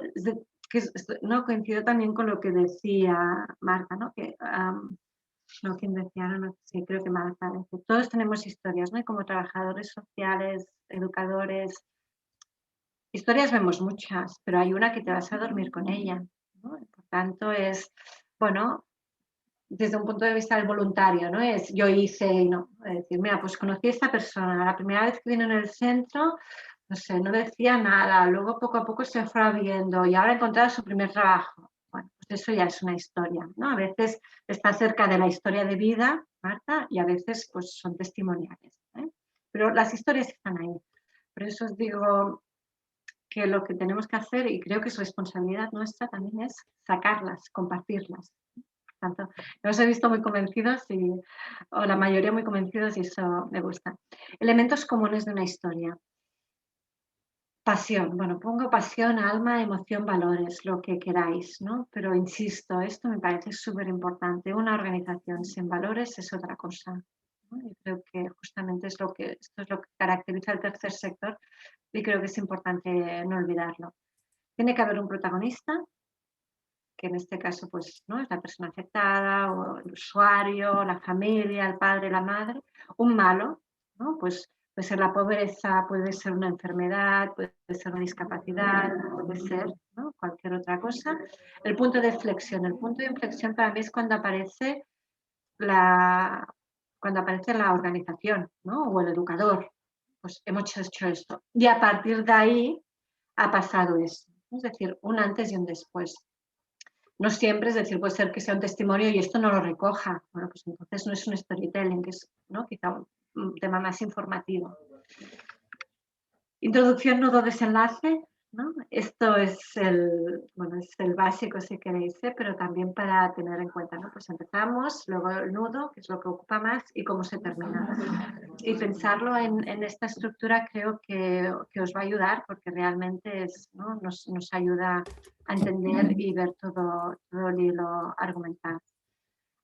No coincido también con lo que decía Marta, ¿no? Que, no, quien decía, no, sí, creo que Marta, todos tenemos historias, ¿no? Y como trabajadores sociales, educadores, historias vemos muchas, pero hay una que te vas a dormir con ella, ¿no? Por tanto, es, bueno, desde un punto de vista del voluntario, ¿no? Es yo hice y no. Es decir, mira, pues conocí a esta persona, la primera vez que vino en el centro, no sé, no decía nada, luego poco a poco se fue abriendo y ahora ha encontrado su primer trabajo. Bueno, pues eso ya es una historia, ¿no? A veces está cerca de la historia de vida, Marta, y a veces pues son testimoniales, ¿eh? Pero las historias están ahí. Por eso os digo que lo que tenemos que hacer, y creo que es responsabilidad nuestra también, es sacarlas, compartirlas. Tanto, los he visto muy convencidos o la mayoría muy convencidos y eso me gusta. Elementos comunes de una historia. Pasión, bueno, pongo pasión, alma, emoción, valores, lo que queráis, ¿no? Pero insisto, esto me parece súper importante. Una organización sin valores es otra cosa, ¿no? Yo creo que justamente esto es lo que caracteriza al tercer sector y creo que es importante no olvidarlo. Tiene que haber un protagonista, que en este caso pues, ¿no? Es la persona afectada, o el usuario, la familia, el padre, la madre. Un malo, ¿no? Pues puede ser la pobreza, puede ser una enfermedad, puede ser una discapacidad, puede ser, ¿no? Cualquier otra cosa. El punto de inflexión. El punto de inflexión para mí es cuando aparece la organización, ¿no? O el educador. Pues hemos hecho esto. Y a partir de ahí ha pasado eso. Es decir, un antes y un después. No siempre, es decir, puede ser que sea un testimonio y esto no lo recoja. Bueno, pues entonces no es un storytelling, que es, ¿no? Quizá un tema más informativo. Introducción, nudo, desenlace, ¿no? Esto es es el básico si queréis, pero también para tener en cuenta, ¿no? Pues empezamos, luego el nudo, que es lo que ocupa más, y cómo se termina. Y pensarlo en esta estructura creo que os va a ayudar porque realmente ¿no? nos ayuda a entender y ver todo el hilo argumental.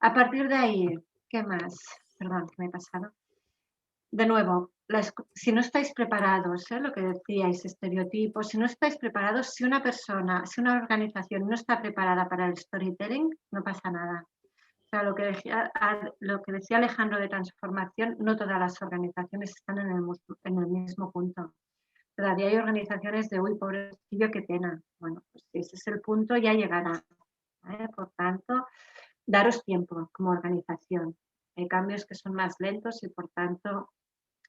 A partir de ahí, ¿qué más? Perdón, que me he pasado. De nuevo, si no estáis preparados, lo que decíais, estereotipos, si no estáis preparados, si una persona, si una organización no está preparada para el storytelling, no pasa nada. O sea, lo que decía Alejandro de transformación, no todas las organizaciones están en el mismo punto. Todavía hay organizaciones de, uy, pobrecillo, qué pena. Bueno, pues si ese es el punto, ya llegará. Por tanto, daros tiempo como organización. Hay cambios que son más lentos y, por tanto,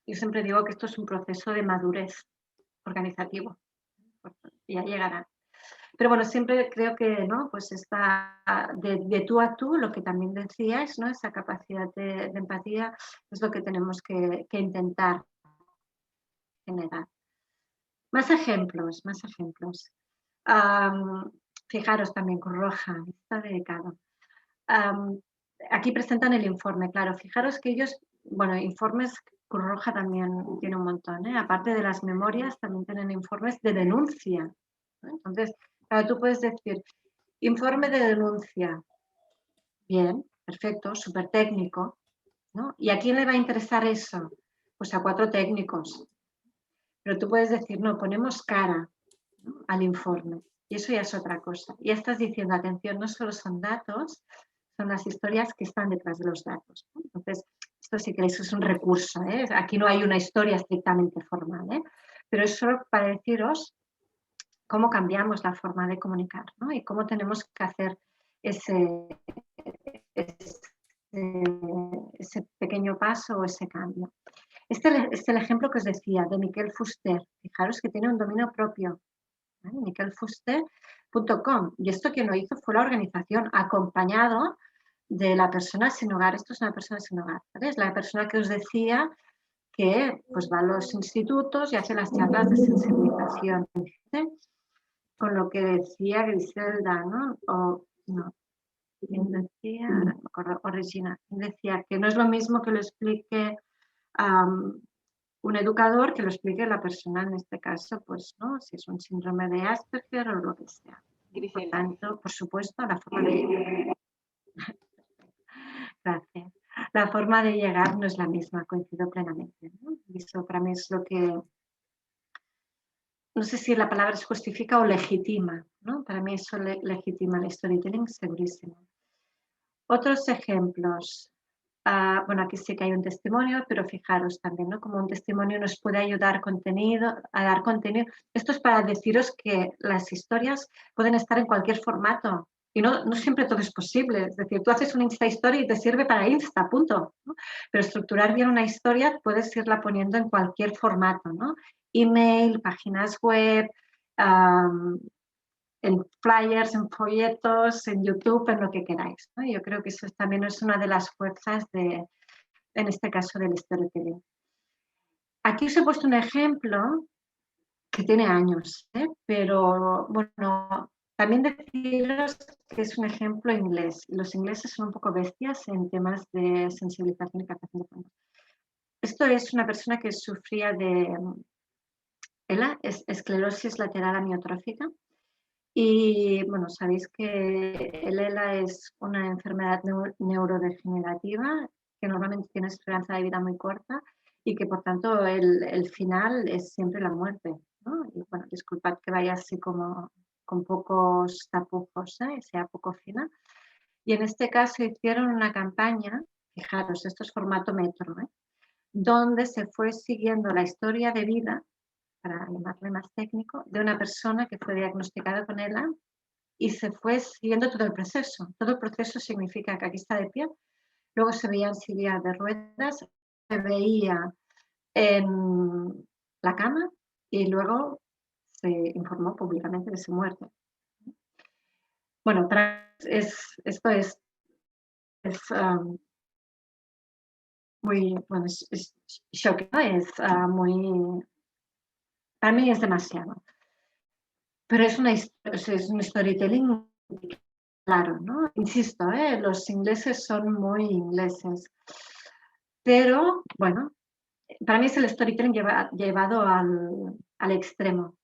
yo siempre digo que esto es un proceso de madurez organizativo. Ya llegará. Pero bueno, siempre creo que, ¿no? Pues está de tú a tú, lo que también decías, ¿no? Esa capacidad de empatía es lo que tenemos que intentar generar. Más ejemplos, más ejemplos. Fijaros también con Roja, está dedicado. Aquí presentan el informe, claro, fijaros que ellos, bueno, informes, Cruz Roja también tiene un montón, ¿eh? Aparte de las memorias, también tienen informes de denuncia, ¿no? Entonces, claro, tú puedes decir, informe de denuncia, bien, perfecto, súper técnico, ¿no? ¿Y a quién le va a interesar eso? Pues a 4 técnicos. Pero tú puedes decir, no, ponemos cara, ¿no? Al informe. Y eso ya es otra cosa. Ya estás diciendo, atención, no solo son datos, son las historias que están detrás de los datos, ¿no? Entonces, esto si queréis es un recurso, ¿eh? Aquí no hay una historia estrictamente formal, ¿eh? Pero es solo para deciros cómo cambiamos la forma de comunicar, ¿no? Y cómo tenemos que hacer ese pequeño paso o ese cambio. Este es el ejemplo que os decía de Miquel Fuster. Fijaros que tiene un dominio propio, ¿vale? miquelfuster.com. Y esto quien lo hizo fue la organización, acompañado de la persona sin hogar. Esto es una persona sin hogar, ¿vale? Es la persona que os decía que pues, va a los institutos y hace las charlas de sensibilización. ¿Sí? Con lo que decía Griselda, ¿no? O no. ¿Quién decía? No me acuerdo, Regina. Decía que no es lo mismo que lo explique un educador que lo explique la persona, en este caso, pues, ¿no? Si es un síndrome de Asperger o lo que sea. Por tanto, por supuesto, la forma de... Gracias. La forma de llegar no es la misma, coincido plenamente, ¿no? Y eso para mí es lo que... No sé si la palabra es justifica o legitima, ¿no? Para mí eso legitima el storytelling, segurísimo. Otros ejemplos. Bueno, aquí sí que hay un testimonio, pero fijaros también, ¿no? Como un testimonio nos puede ayudar a dar contenido. Esto es para deciros que las historias pueden estar en cualquier formato y no siempre todo es posible. Es decir, tú haces una Insta Story y te sirve para Insta, punto, ¿no? Pero estructurar bien una historia puedes irla poniendo en cualquier formato, ¿no? Email, páginas web, en flyers, en folletos, en YouTube, en lo que queráis, ¿no? Yo creo que eso también es una de las fuerzas en este caso del storytelling. Aquí os he puesto un ejemplo que tiene años, ¿eh? Pero bueno, también deciros que es un ejemplo inglés. Los ingleses son un poco bestias en temas de sensibilización y captación de fondos. Esto es una persona que sufría de esclerosis lateral amiotrófica. Y bueno, sabéis que el ELA es una enfermedad neurodegenerativa que normalmente tiene esperanza de vida muy corta y que por tanto el final es siempre la muerte, ¿no? Y bueno, disculpad que vaya así como con pocos tapujos, ¿eh? Sea poco fina. Y en este caso hicieron una campaña, fijaros, esto es formato metro, ¿eh? Donde se fue siguiendo la historia de vida, para llamarle más técnico, de una persona que fue diagnosticada con ELA y se fue siguiendo todo el proceso. Todo el proceso significa que aquí está de pie, luego se veía en silla de ruedas, se veía en la cama y luego se informó públicamente de su muerte. Bueno, esto es muy, bueno, es shocking, ¿no? Es muy, para mí es demasiado. Pero es un storytelling claro, ¿no? Insisto, los ingleses son muy ingleses. Pero, bueno, para mí es el storytelling llevado al extremo,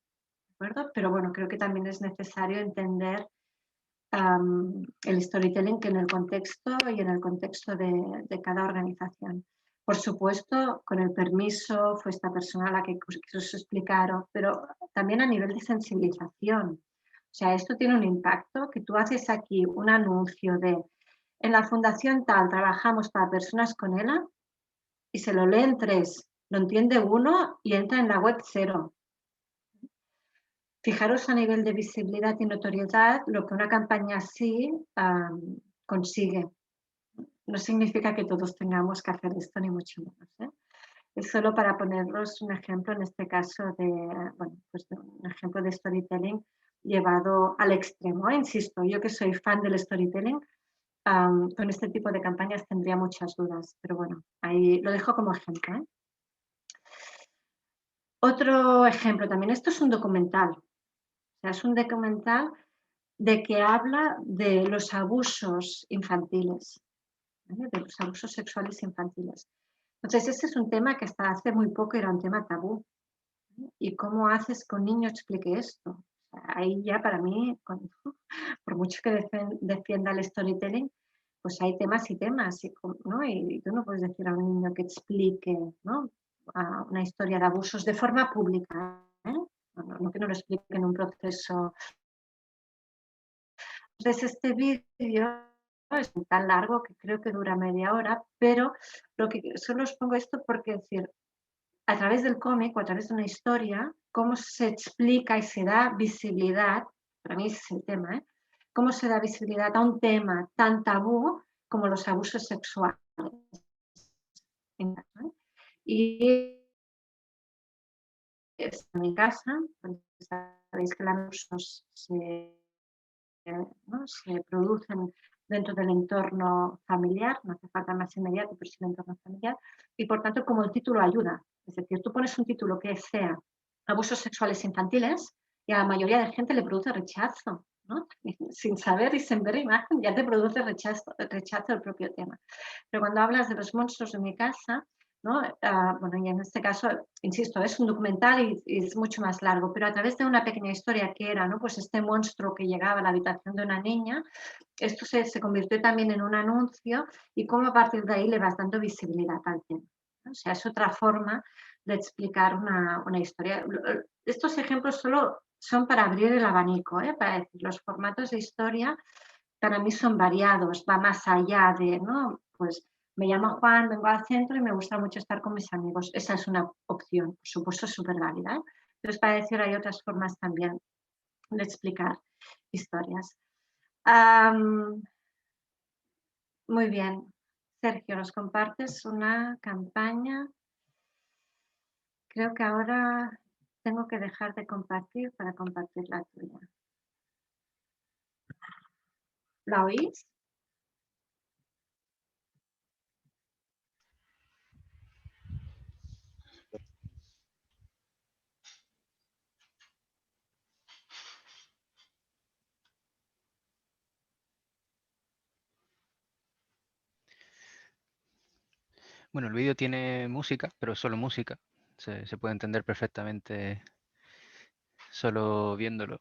¿de acuerdo? Pero bueno, creo que también es necesario entender el storytelling que en el contexto y en el contexto de cada organización. Por supuesto, con el permiso, fue esta persona la que os explicaron, pero también a nivel de sensibilización. O sea, esto tiene un impacto, que tú haces aquí un anuncio de en la fundación tal trabajamos para personas con ELA y se lo leen 3, lo entiende 1 y entra en la web 0. Fijaros a nivel de visibilidad y notoriedad lo que una campaña así consigue. No significa que todos tengamos que hacer esto, ni mucho menos, ¿eh? Es solo para poneros un ejemplo, en este caso, de un ejemplo de storytelling llevado al extremo. Insisto, yo que soy fan del storytelling, con este tipo de campañas tendría muchas dudas, pero bueno, ahí lo dejo como ejemplo, ¿eh? Otro ejemplo también, esto es un documental, o sea, es un documental de que habla de los abusos infantiles, ¿vale? De los abusos sexuales infantiles. Entonces, este es un tema que hasta hace muy poco era un tema tabú. ¿Y cómo haces que un niño explique esto? O sea, ahí ya para mí, por mucho que defienda el storytelling, pues hay temas y temas, ¿no? Y tú no puedes decir a un niño que explique, ¿no? Una historia de abusos de forma pública, ¿eh? No que no lo explique en un proceso. Entonces, este vídeo es tan largo que creo que dura media hora, pero lo que solo os pongo esto porque decir, a través del cómic o a través de una historia, cómo se explica y se da visibilidad, para mí ese es el tema, ¿eh? Cómo se da visibilidad a un tema tan tabú como los abusos sexuales. Y en mi casa, pues, sabéis que los abusos se producen dentro del entorno familiar, no hace falta más inmediato, pero sí el entorno familiar, y por tanto como el título ayuda, es decir, tú pones un título que sea abusos sexuales infantiles y a la mayoría de gente le produce rechazo, ¿no? Sin saber y sin ver imagen ya te produce rechazo el propio tema. Pero cuando hablas de los monstruos de mi casa, ¿no? Bueno, y en este caso, insisto, es un documental y es mucho más largo, pero a través de una pequeña historia que era, ¿no? Pues este monstruo que llegaba a la habitación de una niña, esto se convirtió también en un anuncio y cómo a partir de ahí le vas dando visibilidad al tema, ¿no? O sea, es otra forma de explicar una historia. Estos ejemplos solo son para abrir el abanico, ¿eh? Para decir, los formatos de historia para mí son variados, va más allá de, ¿no? Pues me llamo Juan, vengo al centro y me gusta mucho estar con mis amigos. Esa es una opción, por supuesto, súper válida, ¿eh? Pero es para decir, hay otras formas también de explicar historias. Muy bien. Sergio, ¿nos compartes una campaña? Creo que ahora tengo que dejar de compartir para compartir la tuya. ¿La oís? Bueno, el vídeo tiene música, pero solo música. Se puede entender perfectamente solo viéndolo.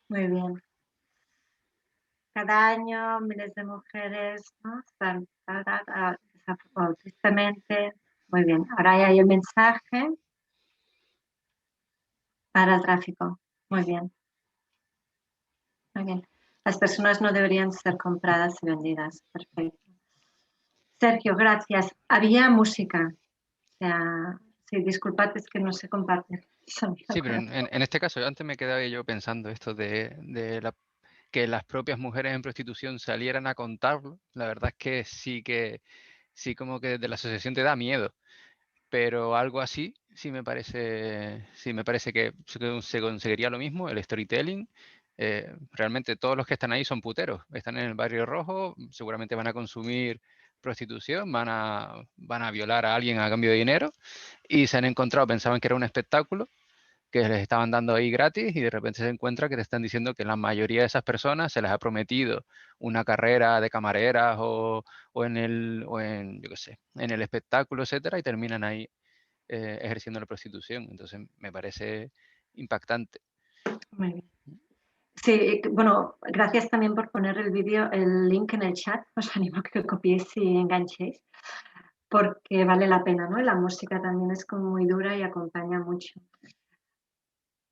Muy bien. Cada año miles de mujeres, ¿no? Están tristemente. Muy bien. Ahora hay el mensaje para el tráfico. Muy bien. Muy bien. Las personas no deberían ser compradas y vendidas. Perfecto. Sergio, gracias. Había música. O sea, sí, disculpad, es que no sé compartir. Sí, pero en este caso, antes me quedaba yo pensando esto que las propias mujeres en prostitución salieran a contarlo. La verdad es que sí como que desde la asociación te da miedo. Pero algo así sí me parece que se conseguiría lo mismo, el storytelling. Realmente todos los que están ahí son puteros, están en el barrio rojo, seguramente van a consumir prostitución, van a violar a alguien a cambio de dinero y se han encontrado, pensaban que era un espectáculo que les estaban dando ahí gratis y de repente se encuentra que te están diciendo que la mayoría de esas personas se les ha prometido una carrera de camareras o yo qué sé, en el espectáculo, etcétera, y terminan ahí ejerciendo la prostitución. Entonces me parece impactante. Muy bien. Sí, bueno, gracias también por poner el vídeo, el link en el chat. Os animo a que lo copiéis y enganchéis, porque vale la pena, ¿no? La música también es como muy dura y acompaña mucho.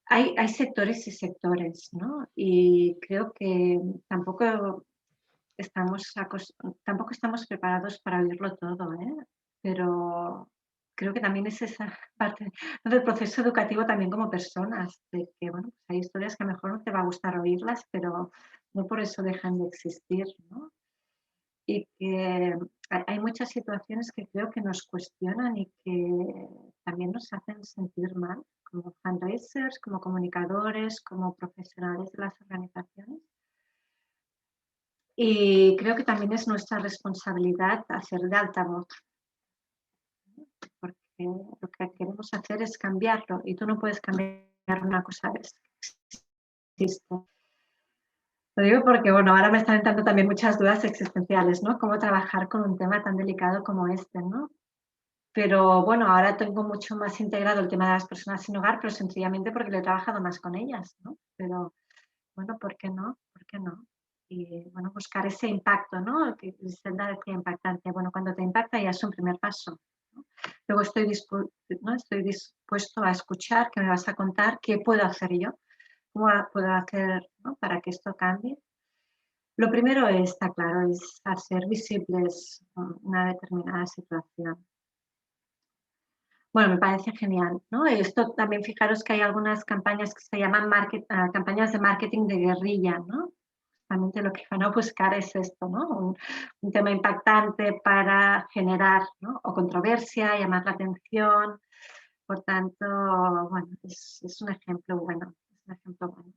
Hay sectores y sectores, ¿no? Y creo que tampoco estamos preparados para oírlo todo, ¿eh? Pero creo que también es esa parte del proceso educativo también como personas, de que, bueno, pues hay historias que a lo mejor no te va a gustar oírlas, pero no por eso dejan de existir, ¿no? Y que hay muchas situaciones que creo que nos cuestionan y que también nos hacen sentir mal, como fundraisers, como comunicadores, como profesionales de las organizaciones. Y creo que también es nuestra responsabilidad hacer de altavoz, porque lo que queremos hacer es cambiarlo y tú no puedes cambiar una cosa que existe. Lo digo porque, bueno, ahora me están entrando también muchas dudas existenciales, ¿no? Cómo trabajar con un tema tan delicado como este, ¿no? Pero bueno, ahora tengo mucho más integrado el tema de las personas sin hogar, pero sencillamente porque lo he trabajado más con ellas, ¿no? Pero bueno, ¿por qué no? ¿Por qué no? Y bueno, buscar ese impacto, ¿no? Que Zelda decía impactante. Bueno, cuando te impacta ya es un primer paso, ¿no? Luego estoy dispuesto a escuchar qué me vas a contar, qué puedo hacer yo, cómo puedo hacer, ¿no? Para que esto cambie. Lo primero está claro, es hacer visibles una determinada situación. Bueno, me parece genial, ¿no? Esto también, fijaros que hay algunas campañas que se llaman campañas de marketing de guerrilla, ¿no? Justamente lo que van a buscar es esto, ¿no? Un tema impactante para generar, ¿no? O controversia, llamar la atención. Por tanto, bueno, es un ejemplo bueno. Es un ejemplo bueno.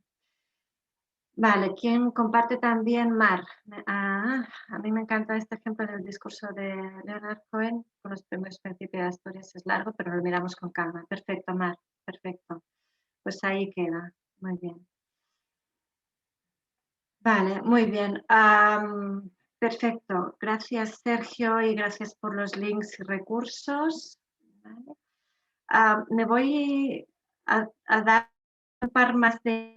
Vale, ¿quién comparte también? Mar. A mí me encanta este ejemplo del discurso de Leonard Cohen con los primeros principios de Asturias. Es largo, pero lo miramos con calma. Perfecto, Mar. Perfecto. Pues ahí queda. Muy bien. Vale, muy bien. Perfecto. Gracias, Sergio, y gracias por los links y recursos. Vale. Me voy a dar un par más de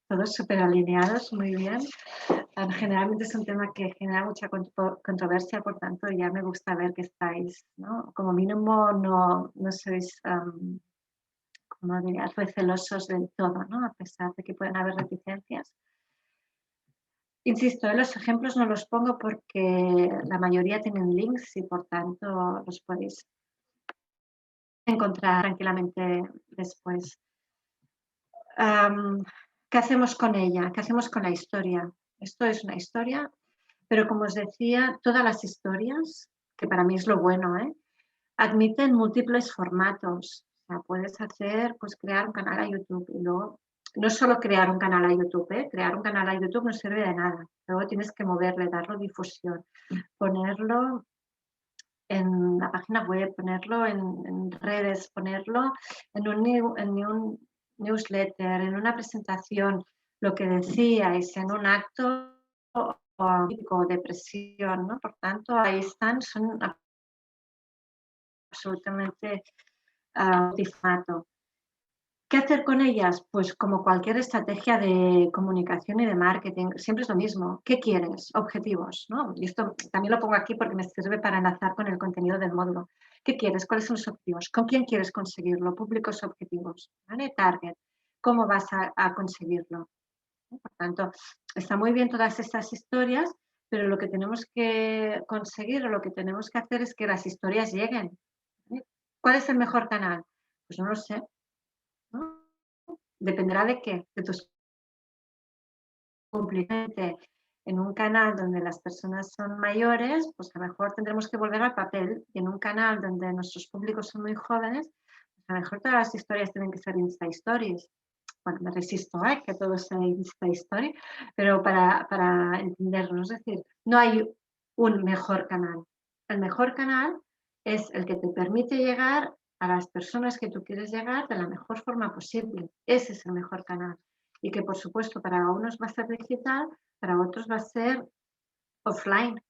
todos súper alineados, muy bien. Generalmente es un tema que genera mucha controversia, por tanto ya me gusta ver que estáis, ¿no? Como mínimo no sois, como diría, recelosos del todo, ¿no? A pesar de que pueden haber reticencias. Insisto, los ejemplos no los pongo porque la mayoría tienen links y por tanto los podéis encontrar tranquilamente después. ¿Qué hacemos con ella? ¿Qué hacemos con la historia? Esto es una historia, pero como os decía, todas las historias, que para mí es lo bueno, admiten múltiples formatos. O sea, puedes hacer, pues crear un canal a YouTube y luego, no solo crear un canal a YouTube, crear un canal a YouTube no sirve de nada. Luego tienes que moverle, darle difusión, ponerlo en la página web, ponerlo en redes, ponerlo en un newsletter, en una presentación, lo que decíais, en un acto o de presión, ¿no? Por tanto, ahí están, son absolutamente formato. ¿Qué hacer con ellas? Pues como cualquier estrategia de comunicación y de marketing, siempre es lo mismo. ¿Qué quieres? Objetivos, ¿no? Y esto también lo pongo aquí porque me sirve para enlazar con el contenido del módulo. ¿Qué quieres? ¿Cuáles son los objetivos? ¿Con quién quieres conseguirlo? Públicos objetivos, ¿vale? Target. ¿Cómo vas a conseguirlo? Por tanto, está muy bien todas estas historias, pero lo que tenemos que conseguir o lo que tenemos que hacer es que las historias lleguen. ¿Vale? ¿Cuál es el mejor canal? Pues no lo sé. ¿No? Dependerá de qué, de tus cumplimientos. En un canal donde las personas son mayores, pues a lo mejor tendremos que volver al papel, y en un canal donde nuestros públicos son muy jóvenes, pues a lo mejor todas las historias tienen que ser Insta Stories. Bueno, me resisto a que todo sea Insta Story, pero para entenderlo, es decir, no hay un mejor canal. El mejor canal es el que te permite llegar a las personas que tú quieres llegar de la mejor forma posible. Ese es el mejor canal. Y que, por supuesto, para unos va a ser digital, para otros va a ser offline.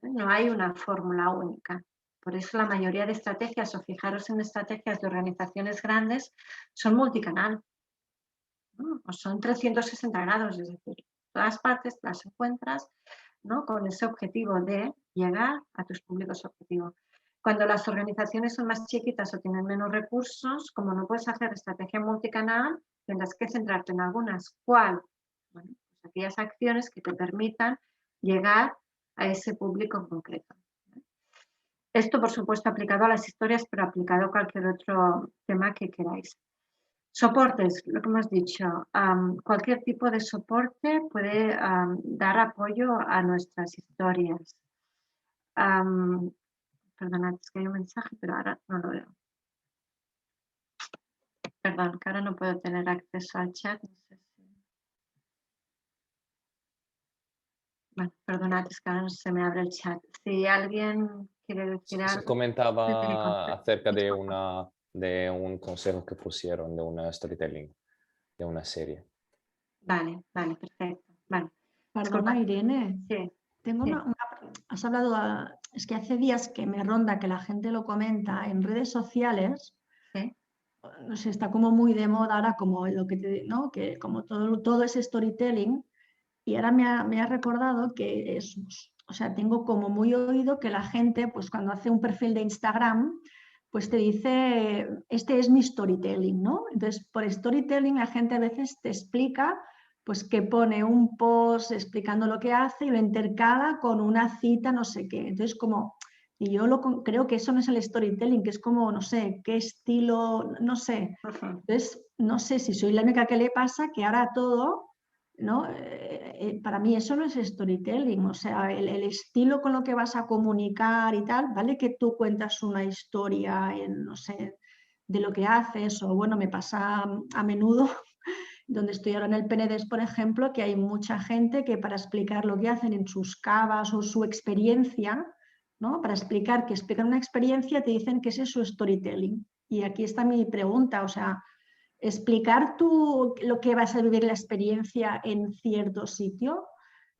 No hay una fórmula única. Por eso la mayoría de estrategias, o fijaros en estrategias de organizaciones grandes, son multicanal, ¿no? O son 360 grados, es decir, todas partes las encuentras, ¿no? Con ese objetivo de llegar a tus públicos objetivos. Cuando las organizaciones son más chiquitas o tienen menos recursos, como no puedes hacer estrategia multicanal, tendrás que centrarte en algunas. ¿Cuál? Bueno, pues aquellas acciones que te permitan llegar a ese público en concreto. Esto, por supuesto, aplicado a las historias, pero aplicado a cualquier otro tema que queráis. Soportes, lo que hemos dicho, cualquier tipo de soporte puede dar apoyo a nuestras historias. Perdonad, es que hay un mensaje, pero ahora no lo veo. Perdón, que ahora no puedo tener acceso al chat. No sé si... Bueno, perdonad, es que ahora no se me abre el chat. Si alguien quiere decir algo... Se comentaba acerca de un consejo que pusieron de una storytelling, de una serie. Vale, perfecto. Vale. Perdona, Irene. Sí. Tengo has hablado, es que hace días que me ronda que la gente lo comenta en redes sociales. Sí. No sé, está como muy de moda ahora, como lo que ¿no? Que como todo es storytelling. Y ahora me ha recordado que o sea, tengo como muy oído que la gente, pues cuando hace un perfil de Instagram, pues te dice, este es mi storytelling, ¿no? Entonces, por storytelling la gente a veces te explica, pues que pone un post explicando lo que hace y lo intercala con una cita, no sé qué. Entonces, y yo creo que eso no es el storytelling, que es como, no sé, qué estilo, no sé. Entonces, no sé si soy la única que le pasa que ahora todo... ¿no? Para mí eso no es storytelling, o sea, el estilo con lo que vas a comunicar y tal, vale que tú cuentas una historia, no sé, de lo que haces, o bueno, me pasa a menudo, donde estoy ahora en el Penedès, por ejemplo, que hay mucha gente que para explicar lo que hacen en sus cavas o su experiencia, ¿no? Para explicar que explican una experiencia, te dicen que ese es su storytelling. Y aquí está mi pregunta, o sea, explicar tú lo que vas a vivir la experiencia en cierto sitio,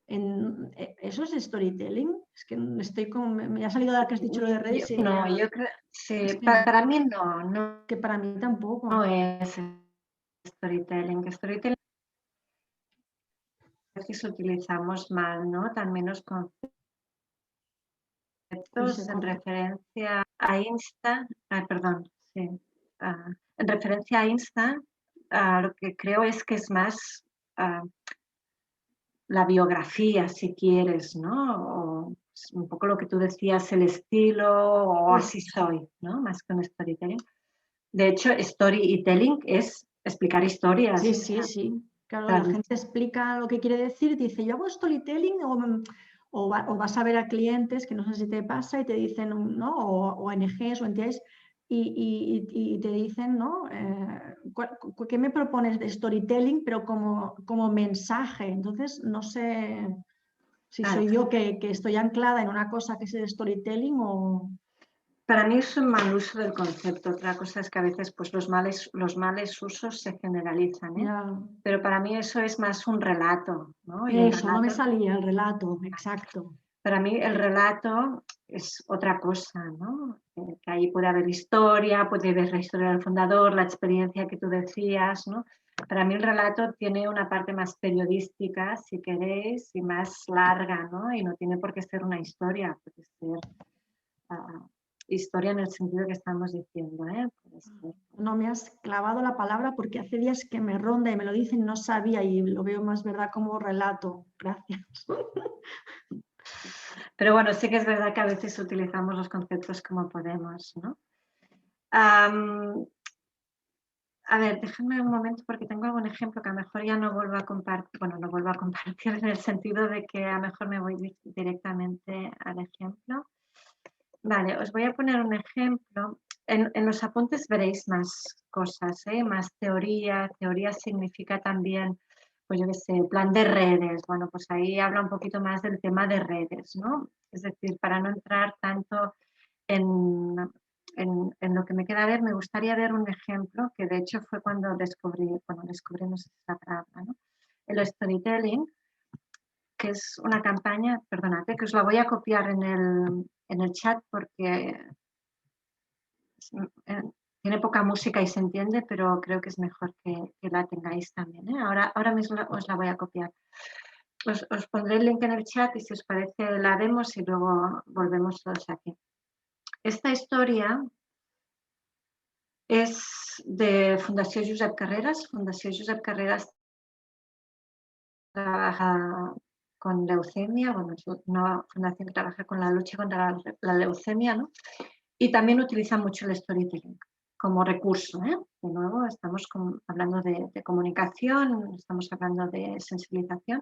¿eso es storytelling? Es que estoy me ha salido de que has dicho lo de redes. No, yo creo, sí, para mí no. Que para mí tampoco. No es storytelling. Storytelling a veces utilizamos mal, ¿no? También los conceptos en referencia a Insta, perdón, sí. En referencia a Insta, lo que creo es que es más la biografía, si quieres, ¿no? O un poco lo que tú decías, el estilo, o así soy, ¿no? Más que un storytelling. De hecho, storytelling es explicar historias. Sí, sí, sí. Claro, la gente explica lo que quiere decir, dice, yo hago storytelling o vas a ver a clientes, que no sé si te pasa, y te dicen, ¿no? O ONGs o entidades, y te dicen, ¿no? ¿Qué me propones de storytelling, pero como mensaje? Entonces, no sé si soy yo que estoy anclada en una cosa que es el storytelling o... Para mí es un mal uso del concepto. Otra cosa es que a veces pues, los males usos se generalizan, ¿eh? Pero para mí eso es más un relato, ¿no? Y eso, no me salía el relato, exacto. Para mí el relato es otra cosa, ¿no? Que ahí puede haber historia, puede haber la historia del fundador, la experiencia que tú decías, ¿no? Para mí el relato tiene una parte más periodística, si queréis, y más larga, ¿no? Y no tiene por qué ser una historia, puede ser historia en el sentido que estamos diciendo, ¿eh? Puede ser. No me has clavado la palabra porque hace días que me ronda y me lo dicen, no sabía y lo veo más verdad como relato. Gracias. Pero bueno, sí que es verdad que a veces utilizamos los conceptos como podemos, ¿no? A ver, déjenme un momento porque tengo algún ejemplo que a lo mejor ya no vuelvo a compartir, bueno, no vuelvo a compartir en el sentido de que a lo mejor me voy directamente al ejemplo. Vale, os voy a poner un ejemplo. En los apuntes veréis más cosas, ¿eh? Más teoría. Teoría significa también, pues yo qué sé, plan de redes. Bueno, pues ahí habla un poquito más del tema de redes, ¿no? Es decir, para no entrar tanto en lo que que me queda ver, me gustaría ver un ejemplo, que de hecho fue cuando descubrí, bueno, descubrí, no sé si es la palabra, ¿no? El storytelling, que es una campaña, perdónate, que os la voy a copiar en el chat porque tiene poca música y se entiende, pero creo que es mejor que la tengáis también, ¿eh? Ahora mismo os la voy a copiar. Os pondré el link en el chat y si os parece la vemos y luego volvemos todos aquí. Esta historia és de Fundació Josep Carreras. Fundació Josep Carreras trabaja con leucemia, bueno, es una fundación que trabaja con la lucha contra la leucemia, ¿no? Y también utiliza mucho el storytelling como recurso, ¿eh? De nuevo, estamos hablando de comunicación, estamos hablando de sensibilización,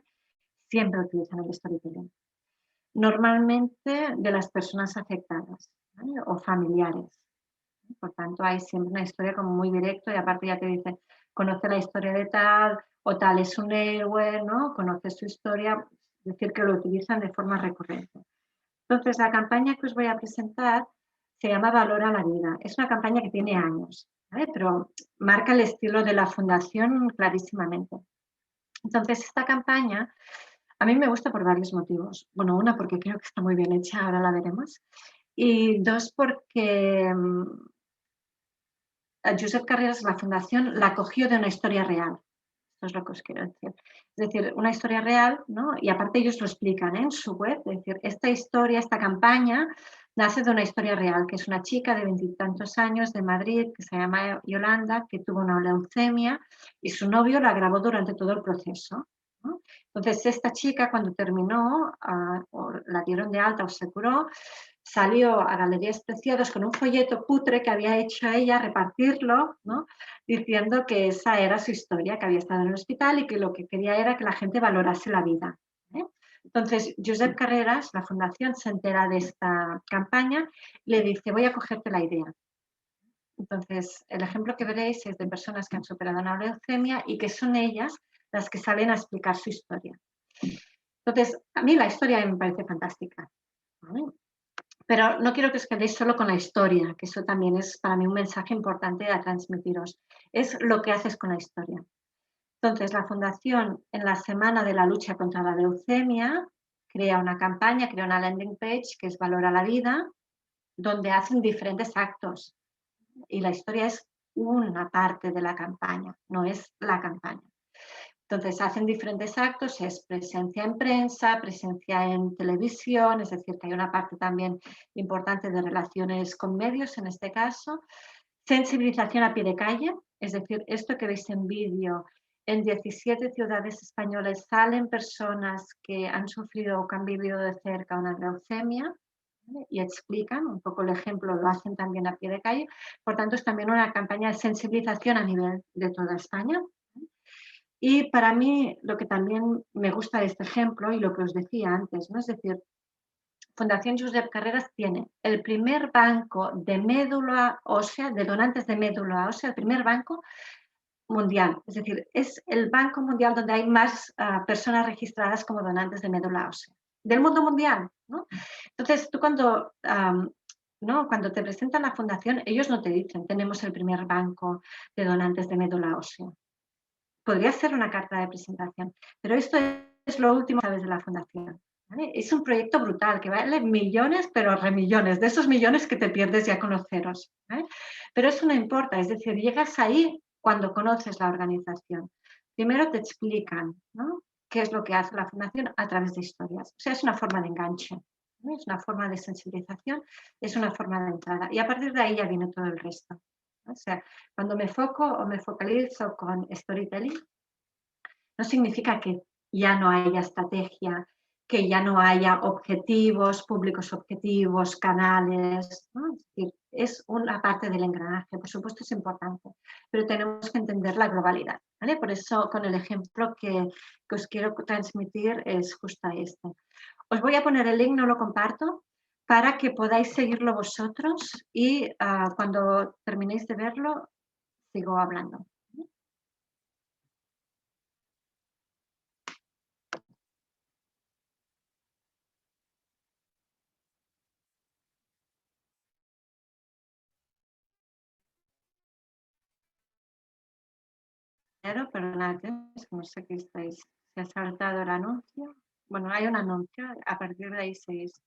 siempre utilizan el storytelling. Normalmente de las personas afectadas, ¿vale? O familiares. Por tanto, hay siempre una historia como muy directa y aparte ya te dice, conoce la historia de tal o tal es un héroe, ¿no? Conoce su historia, es decir, que lo utilizan de forma recurrente. Entonces, la campaña que os voy a presentar se llama Valora la vida. Es una campaña que tiene años, ¿vale? Pero marca el estilo de la fundación clarísimamente. Entonces, esta campaña a mí me gusta por varios motivos. Bueno, una, porque creo que está muy bien hecha, ahora la veremos. Y dos, porque Josep Carreras, la fundación, la cogió de una historia real. Esto es lo que os quiero decir. Es decir, una historia real, ¿no? Y aparte ellos lo explican, ¿eh? En su web. Es decir, esta historia, esta campaña, nace de una historia real, que es una chica de 20 y tantos años de Madrid, que se llama Yolanda, que tuvo una leucemia y su novio la grabó durante todo el proceso, ¿no? Entonces, esta chica cuando terminó, o la dieron de alta o se curó, salió a Galerías Preciados con un folleto cutre que había hecho ella, repartirlo, ¿no? Diciendo que esa era su historia, que había estado en el hospital y que lo que quería era que la gente valorase la vida, ¿eh? Entonces, Josep Carreras, la fundación, se entera de esta campaña y le dice, voy a cogerte la idea. Entonces, el ejemplo que veréis es de personas que han superado una leucemia y que son ellas las que salen a explicar su historia. Entonces, a mí la historia me parece fantástica, ¿vale? Pero no quiero que os quedéis solo con la historia, que eso también es para mí un mensaje importante a transmitiros. Es lo que haces con la historia. Entonces, la Fundación, en la semana de la lucha contra la leucemia, crea una campaña, crea una landing page que es Valora la vida, donde hacen diferentes actos. Y la historia es una parte de la campaña, no es la campaña. Entonces, hacen diferentes actos, es presencia en prensa, presencia en televisión, es decir, que hay una parte también importante de relaciones con medios en este caso, sensibilización a pie de calle, es decir, esto que veis en vídeo, en 17 ciudades españolas salen personas que han sufrido o que han vivido de cerca una leucemia, ¿vale? Y explican un poco el ejemplo, lo hacen también a pie de calle, por tanto es también una campaña de sensibilización a nivel de toda España. Y para mí lo que también me gusta de este ejemplo y lo que os decía antes, ¿no? Es decir, Fundación Josep Carreras tiene el primer banco de médula ósea, de donantes de médula ósea, el primer banco mundial. Es decir, es el banco mundial donde hay más personas registradas como donantes de médula ósea. Del mundo mundial, ¿no? Entonces, tú cuando te presentan la fundación, ellos no te dicen, tenemos el primer banco de donantes de médula ósea. Podría ser una carta de presentación, pero esto es lo último que sabes de la fundación, ¿vale? Es un proyecto brutal que vale millones, pero remillones, de esos millones que te pierdes ya conoceros, ¿vale? Pero eso no importa, es decir, llegas ahí cuando conoces la organización. Primero te explican, ¿no? Qué es lo que hace la fundación a través de historias. O sea, es una forma de enganche, ¿no? Es una forma de sensibilización, es una forma de entrada. Y a partir de ahí ya viene todo el resto. O sea, cuando me foco o me focalizo con storytelling, no significa que ya no haya estrategia, que ya no haya objetivos, públicos objetivos, canales, ¿no? Es decir, es una parte del engranaje, por supuesto es importante, pero tenemos que entender la globalidad, ¿vale? Por eso con el ejemplo que os quiero transmitir es justo este. Os voy a poner el link, no lo comparto, para que podáis seguirlo vosotros y cuando terminéis de verlo, sigo hablando. perdonad, no sé qué estáis. Se ha saltado el anuncio. Bueno, hay un anuncio, a partir de ahí seguís.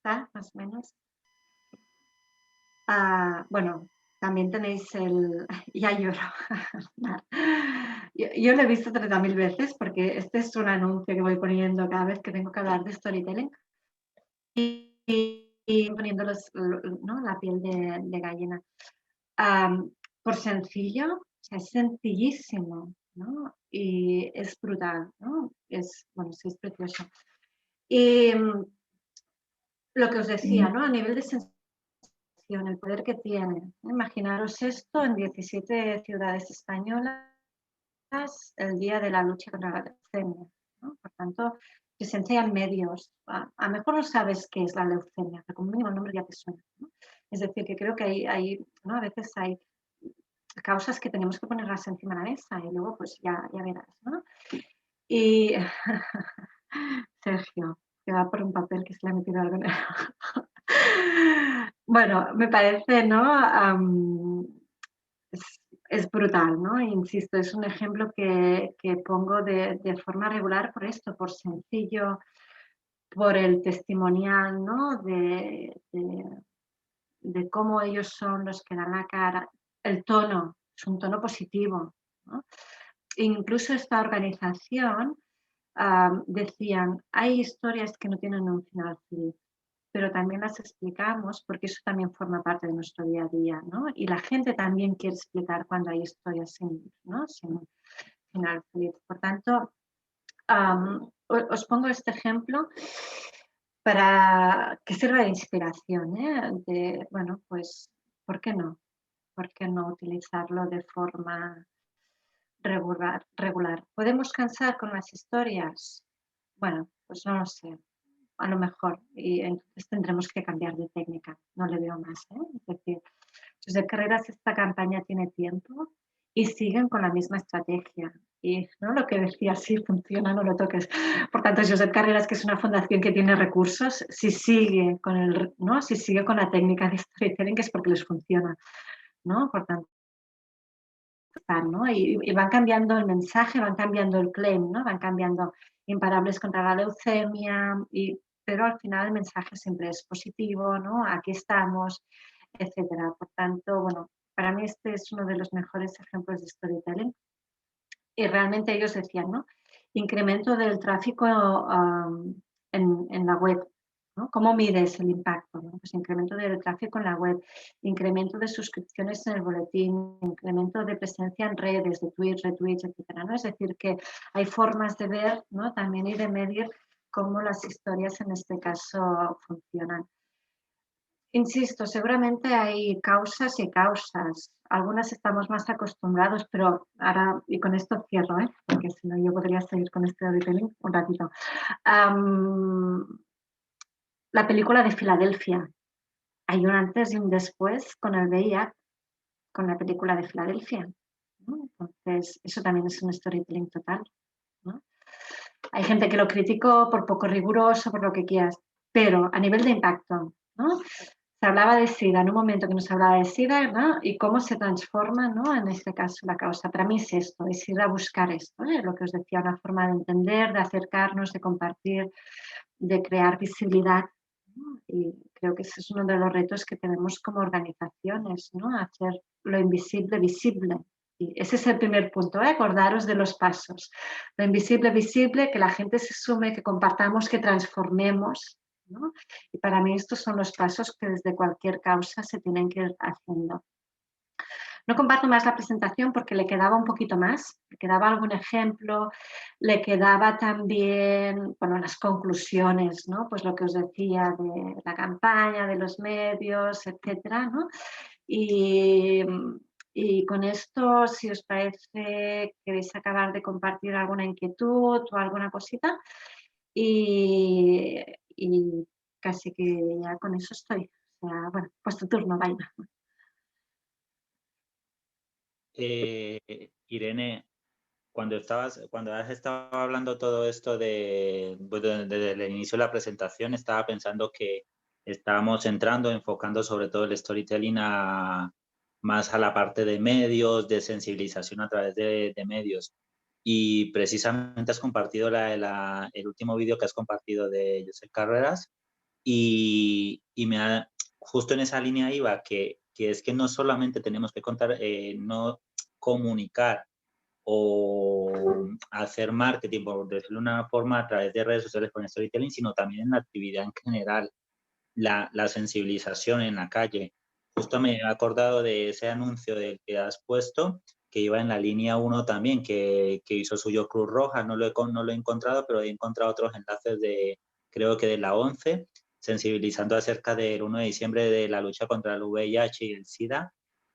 ¿Está? Más o menos. Bueno, también tenéis el... Ya lloro. Yo lo he visto 30.000 veces porque este es un anuncio que voy poniendo cada vez que tengo que hablar de storytelling y poniendo ¿no? La piel de gallina. Por sencillo, o sea, es sencillísimo, ¿no? Y es brutal, ¿no? Bueno, sí, es precioso. Y lo que os decía, ¿no? A nivel de sensación, el poder que tiene. Imaginaros esto en 17 ciudades españolas el día de la lucha contra la leucemia, ¿no? Por tanto, presencia en medios. A lo mejor no sabes qué es la leucemia, pero como mínimo el nombre ya te suena, ¿no? Es decir, que creo que ¿no? A veces hay causas que tenemos que ponerlas encima de la mesa y luego pues ya verás, ¿no? Y Sergio, que va por un papel que se le ha metido algo en el... Bueno, me parece, ¿no? Es brutal, ¿no? Insisto, es un ejemplo que pongo de forma regular por esto, por sencillo, por el testimonial, ¿no? De cómo ellos son los que dan la cara. El tono, es un tono positivo, ¿no? Incluso esta organización decían, hay historias que no tienen un final feliz, pero también las explicamos porque eso también forma parte de nuestro día a día, ¿no? Y la gente también quiere explicar cuando hay historias sin final feliz. Por tanto, os pongo este ejemplo para que sirva de inspiración, ¿eh? Bueno, pues, ¿por qué no? ¿Por qué no utilizarlo de forma regular? ¿Podemos cansar con las historias? Bueno, pues no lo sé. A lo mejor, y entonces tendremos que cambiar de técnica, no le veo más, ¿eh? Es decir, Josep Carreras esta campaña tiene tiempo y siguen con la misma estrategia. y ¿no? Lo que decía, sí, funciona, no lo toques. Por tanto, Josep Carreras, que es una fundación que tiene recursos, si sigue con, ¿no? Si sigue con la técnica de storytelling, que es porque les funciona, ¿no? Por tanto, ¿no? Y van cambiando el mensaje, van cambiando el claim, ¿no? Van cambiando Imparables contra la leucemia, pero al final el mensaje siempre es positivo, ¿no? Aquí estamos, etcétera. Por tanto, bueno, para mí este es uno de los mejores ejemplos de storytelling. Y realmente ellos decían, ¿no? Incremento del tráfico en la web, ¿no? ¿Cómo mides el impacto? ¿No? Pues incremento del tráfico en la web, incremento de suscripciones en el boletín, incremento de presencia en redes, de tweets, retweets, etcétera, ¿no? Es decir, que hay formas de ver, ¿no? También y de medir cómo las historias en este caso funcionan. Insisto, seguramente hay causas y causas. Algunas estamos más acostumbrados, pero ahora, y con esto cierro, porque si no yo podría seguir con este storytelling un ratito. La película de Filadelfia. Hay un antes y un después con el VIH, con la película de Filadelfia, ¿no? Entonces, eso también es un storytelling total, ¿no? Hay gente que lo criticó por poco riguroso, por lo que quieras, pero a nivel de impacto, ¿no? Se hablaba de SIDA, en un momento que nos hablaba de SIDA, ¿no? Y cómo se transforma, ¿no? En este caso la causa. Para mí es esto, es ir a buscar esto, lo que os decía, una forma de entender, de acercarnos, de compartir, de crear visibilidad, ¿no? Y creo que ese es uno de los retos que tenemos como organizaciones, ¿no? Hacer lo invisible visible. Y ese es el primer punto, acordaros de los pasos. Lo invisible visible, que la gente se sume, que compartamos, que transformemos, ¿no? Y para mí estos son los pasos que desde cualquier causa se tienen que ir haciendo. No comparto más la presentación porque le quedaba un poquito más, le quedaba algún ejemplo, le quedaba también, bueno, las conclusiones, ¿no? Pues lo que os decía de la campaña, de los medios, etcétera, ¿no? Y con esto, si os parece, queréis acabar de compartir alguna inquietud o alguna cosita. Y casi que ya con eso estoy. O sea, bueno, pues tu turno, vaya. Irene, cuando has estado hablando todo esto desde el inicio de la presentación, estaba pensando que estábamos enfocando sobre todo el storytelling más a la parte de medios, de sensibilización a través de medios. Y precisamente has compartido el último vídeo que has compartido de Josep Carreras y justo en esa línea iba, que es que no solamente tenemos que contar, no comunicar o hacer marketing, por decirlo de una forma, a través de redes sociales con storytelling, sino también en la actividad en general, la sensibilización en la calle. Justo me he acordado de ese anuncio del que has puesto, que iba en la línea 1 también, que hizo suyo Cruz Roja, no lo he encontrado, pero he encontrado otros enlaces creo que de la 11, sensibilizando acerca del 1 de diciembre de la lucha contra el VIH y el SIDA,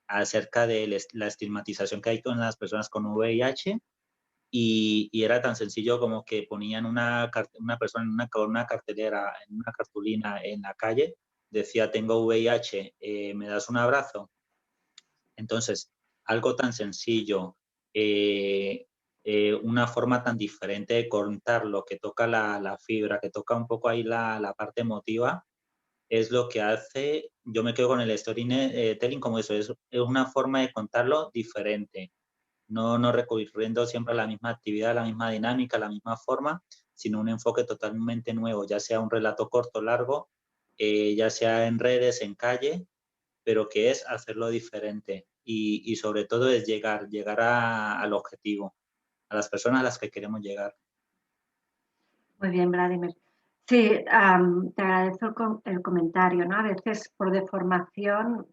acerca de la estigmatización que hay con las personas con VIH, y era tan sencillo como que ponían una persona con una cartelera, en una cartulina en la calle, decía, tengo VIH, ¿me das un abrazo? Entonces, algo tan sencillo, una forma tan diferente de contarlo, que toca la fibra, que toca un poco ahí la parte emotiva, es lo que hace, yo me quedo con el storytelling como eso, es una forma de contarlo diferente, no recurriendo siempre a la misma actividad, a la misma dinámica, a la misma forma, sino un enfoque totalmente nuevo, ya sea un relato corto o largo, ya sea en redes, en calle, pero que es hacerlo diferente y sobre todo es llegar al objetivo, a las personas a las que queremos llegar. Muy bien, Vladimir. Sí, te agradezco el comentario, ¿no? A veces por deformación,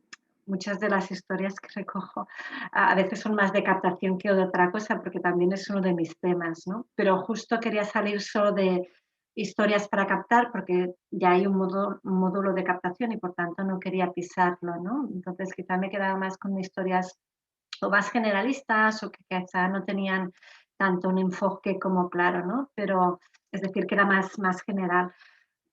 muchas de las historias que recojo a veces son más de captación que de otra cosa, porque también es uno de mis temas, ¿no? Pero justo quería salir solo de historias para captar, porque ya hay un módulo de captación y por tanto no quería pisarlo, ¿no? Entonces quizá me quedaba más con historias o más generalistas o que quizá no tenían tanto un enfoque como claro, ¿no? Pero es decir, que era más general.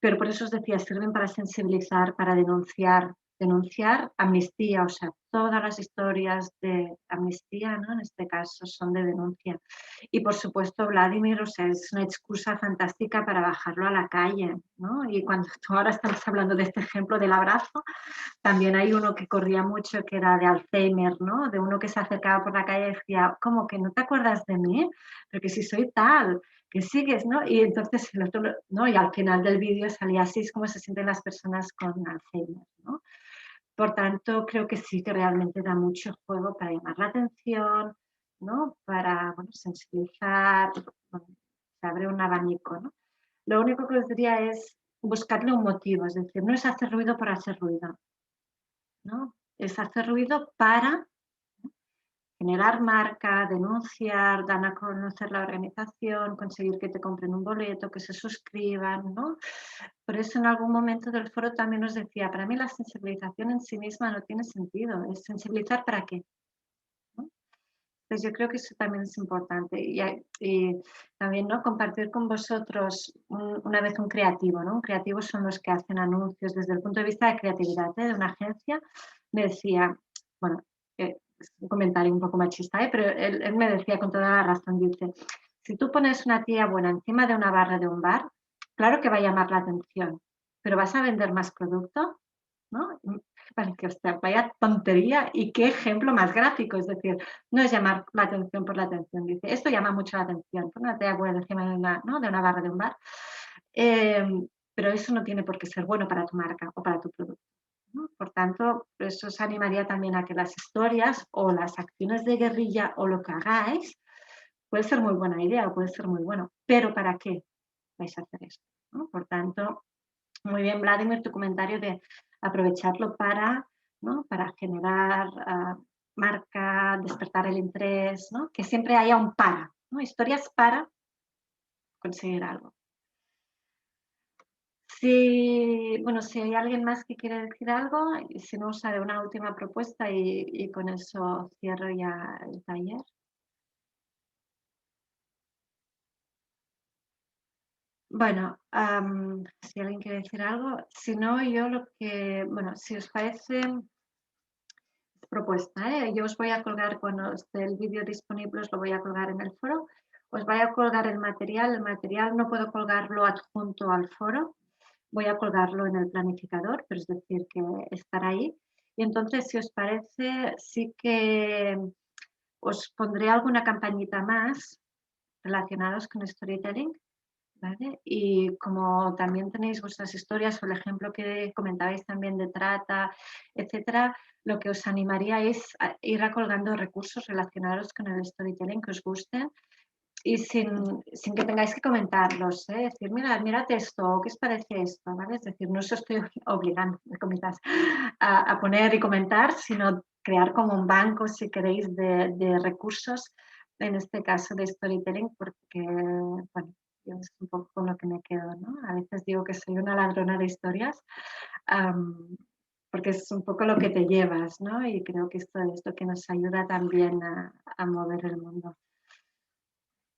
Pero por eso os decía, sirven para sensibilizar, para denunciar, denunciar amnistía, o sea, todas las historias de amnistía, ¿no? En este caso son de denuncia. Y por supuesto Vladimir, o sea, es una excusa fantástica para bajarlo a la calle, ¿no? Y cuando tú ahora estamos hablando de este ejemplo del abrazo, también hay uno que corría mucho que era de Alzheimer, ¿no? De uno que se acercaba por la calle y decía, ¿cómo que no te acuerdas de mí? Pero que si soy tal, que sigues, ¿no? Y entonces el otro, ¿no? Y al final del vídeo salía así, es como se sienten las personas con Alzheimer, ¿no? Por tanto, creo que sí que realmente da mucho juego para llamar la atención, ¿no? Para, bueno, sensibilizar, bueno, se abre un abanico, ¿no? Lo único que os diría es buscarle un motivo, es decir, no es hacer ruido por hacer ruido, ¿no? Es hacer ruido para generar marca, denunciar, dar a conocer la organización, conseguir que te compren un boleto, que se suscriban, ¿no? Por eso en algún momento del foro también os decía, para mí la sensibilización en sí misma no tiene sentido, es sensibilizar para qué, ¿no? Pues yo creo que eso también es importante y también, ¿no? Compartir con vosotros una vez un creativo, ¿no? Un creativo son los que hacen anuncios desde el punto de vista de creatividad, ¿eh? De una agencia. Me decía, bueno, es un comentario un poco machista, pero él me decía con toda la razón, dice, si tú pones una tía buena encima de una barra de un bar, claro que va a llamar la atención, pero ¿vas a vender más producto? ¿No? Vale, que vaya tontería y qué ejemplo más gráfico, es decir, no es llamar la atención por la atención, dice, esto llama mucho la atención, pon una tía buena encima de una, ¿no? De una barra de un bar, pero eso no tiene por qué ser bueno para tu marca o para tu producto, ¿no? Por tanto, eso os animaría también a que las historias o las acciones de guerrilla o lo que hagáis puede ser muy buena idea o puede ser muy bueno, pero ¿para qué vais a hacer esto? ¿No? Por tanto, muy bien, Vladimir, tu comentario de aprovecharlo para, ¿no? Para generar marca, despertar el interés, ¿no? Que siempre haya un para, ¿no? Historias para conseguir algo. Bueno, si hay alguien más que quiere decir algo, si no, os haré una última propuesta y con eso cierro ya el taller. Bueno, si alguien quiere decir algo, si no, yo lo que, bueno, si os parece propuesta, yo os voy a colgar cuando esté el vídeo disponible, os lo voy a colgar en el foro, os voy a colgar el material no puedo colgarlo adjunto al foro, voy a colgarlo en el planificador, pero es decir que estará ahí. Y entonces, si os parece, sí que os pondré alguna campañita más relacionados con storytelling, ¿vale? Y como también tenéis vuestras historias o el ejemplo que comentabais también de trata, etcétera, lo que os animaría es a ir colgando recursos relacionados con el storytelling que os gusten y sin que tengáis que comentarlos, ¿eh? Decir, mírate esto, ¿qué os parece esto? ¿Vale? Es decir, no os estoy obligando a poner y comentar, sino crear como un banco, si queréis, de recursos, en este caso de storytelling, porque, bueno, es un poco con lo que me quedo, ¿no? A veces digo que soy una ladrona de historias, porque es un poco lo que te llevas, ¿no? Y creo que esto es lo que nos ayuda también a mover el mundo.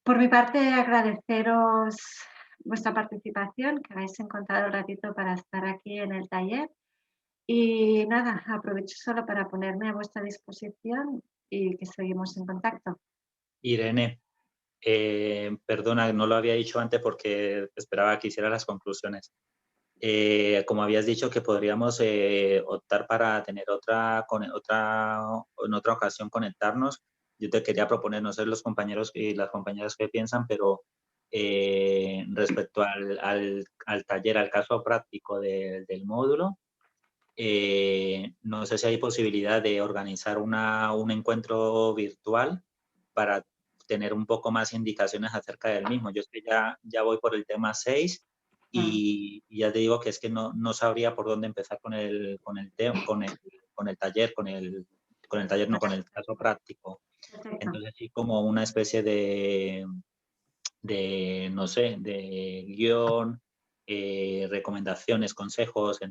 Por mi parte, agradeceros vuestra participación, que habéis encontrado el ratito para estar aquí en el taller. Y nada, aprovecho solo para ponerme a vuestra disposición y que seguimos en contacto. Irene, perdona, no lo había dicho antes porque esperaba que hiciera las conclusiones. Como habías dicho que podríamos optar para tener en otra ocasión conectarnos, yo te quería proponer, no sé los compañeros y las compañeras que piensan, pero respecto al taller, al caso práctico del módulo, no sé si hay posibilidad de organizar un encuentro virtual para tener un poco más indicaciones acerca del mismo. Yo es que ya voy por el tema 6 y ya te digo que es que no sabría por dónde empezar con el taller, con el caso práctico. Entonces sí, como una especie de no sé, de guión, recomendaciones, consejos,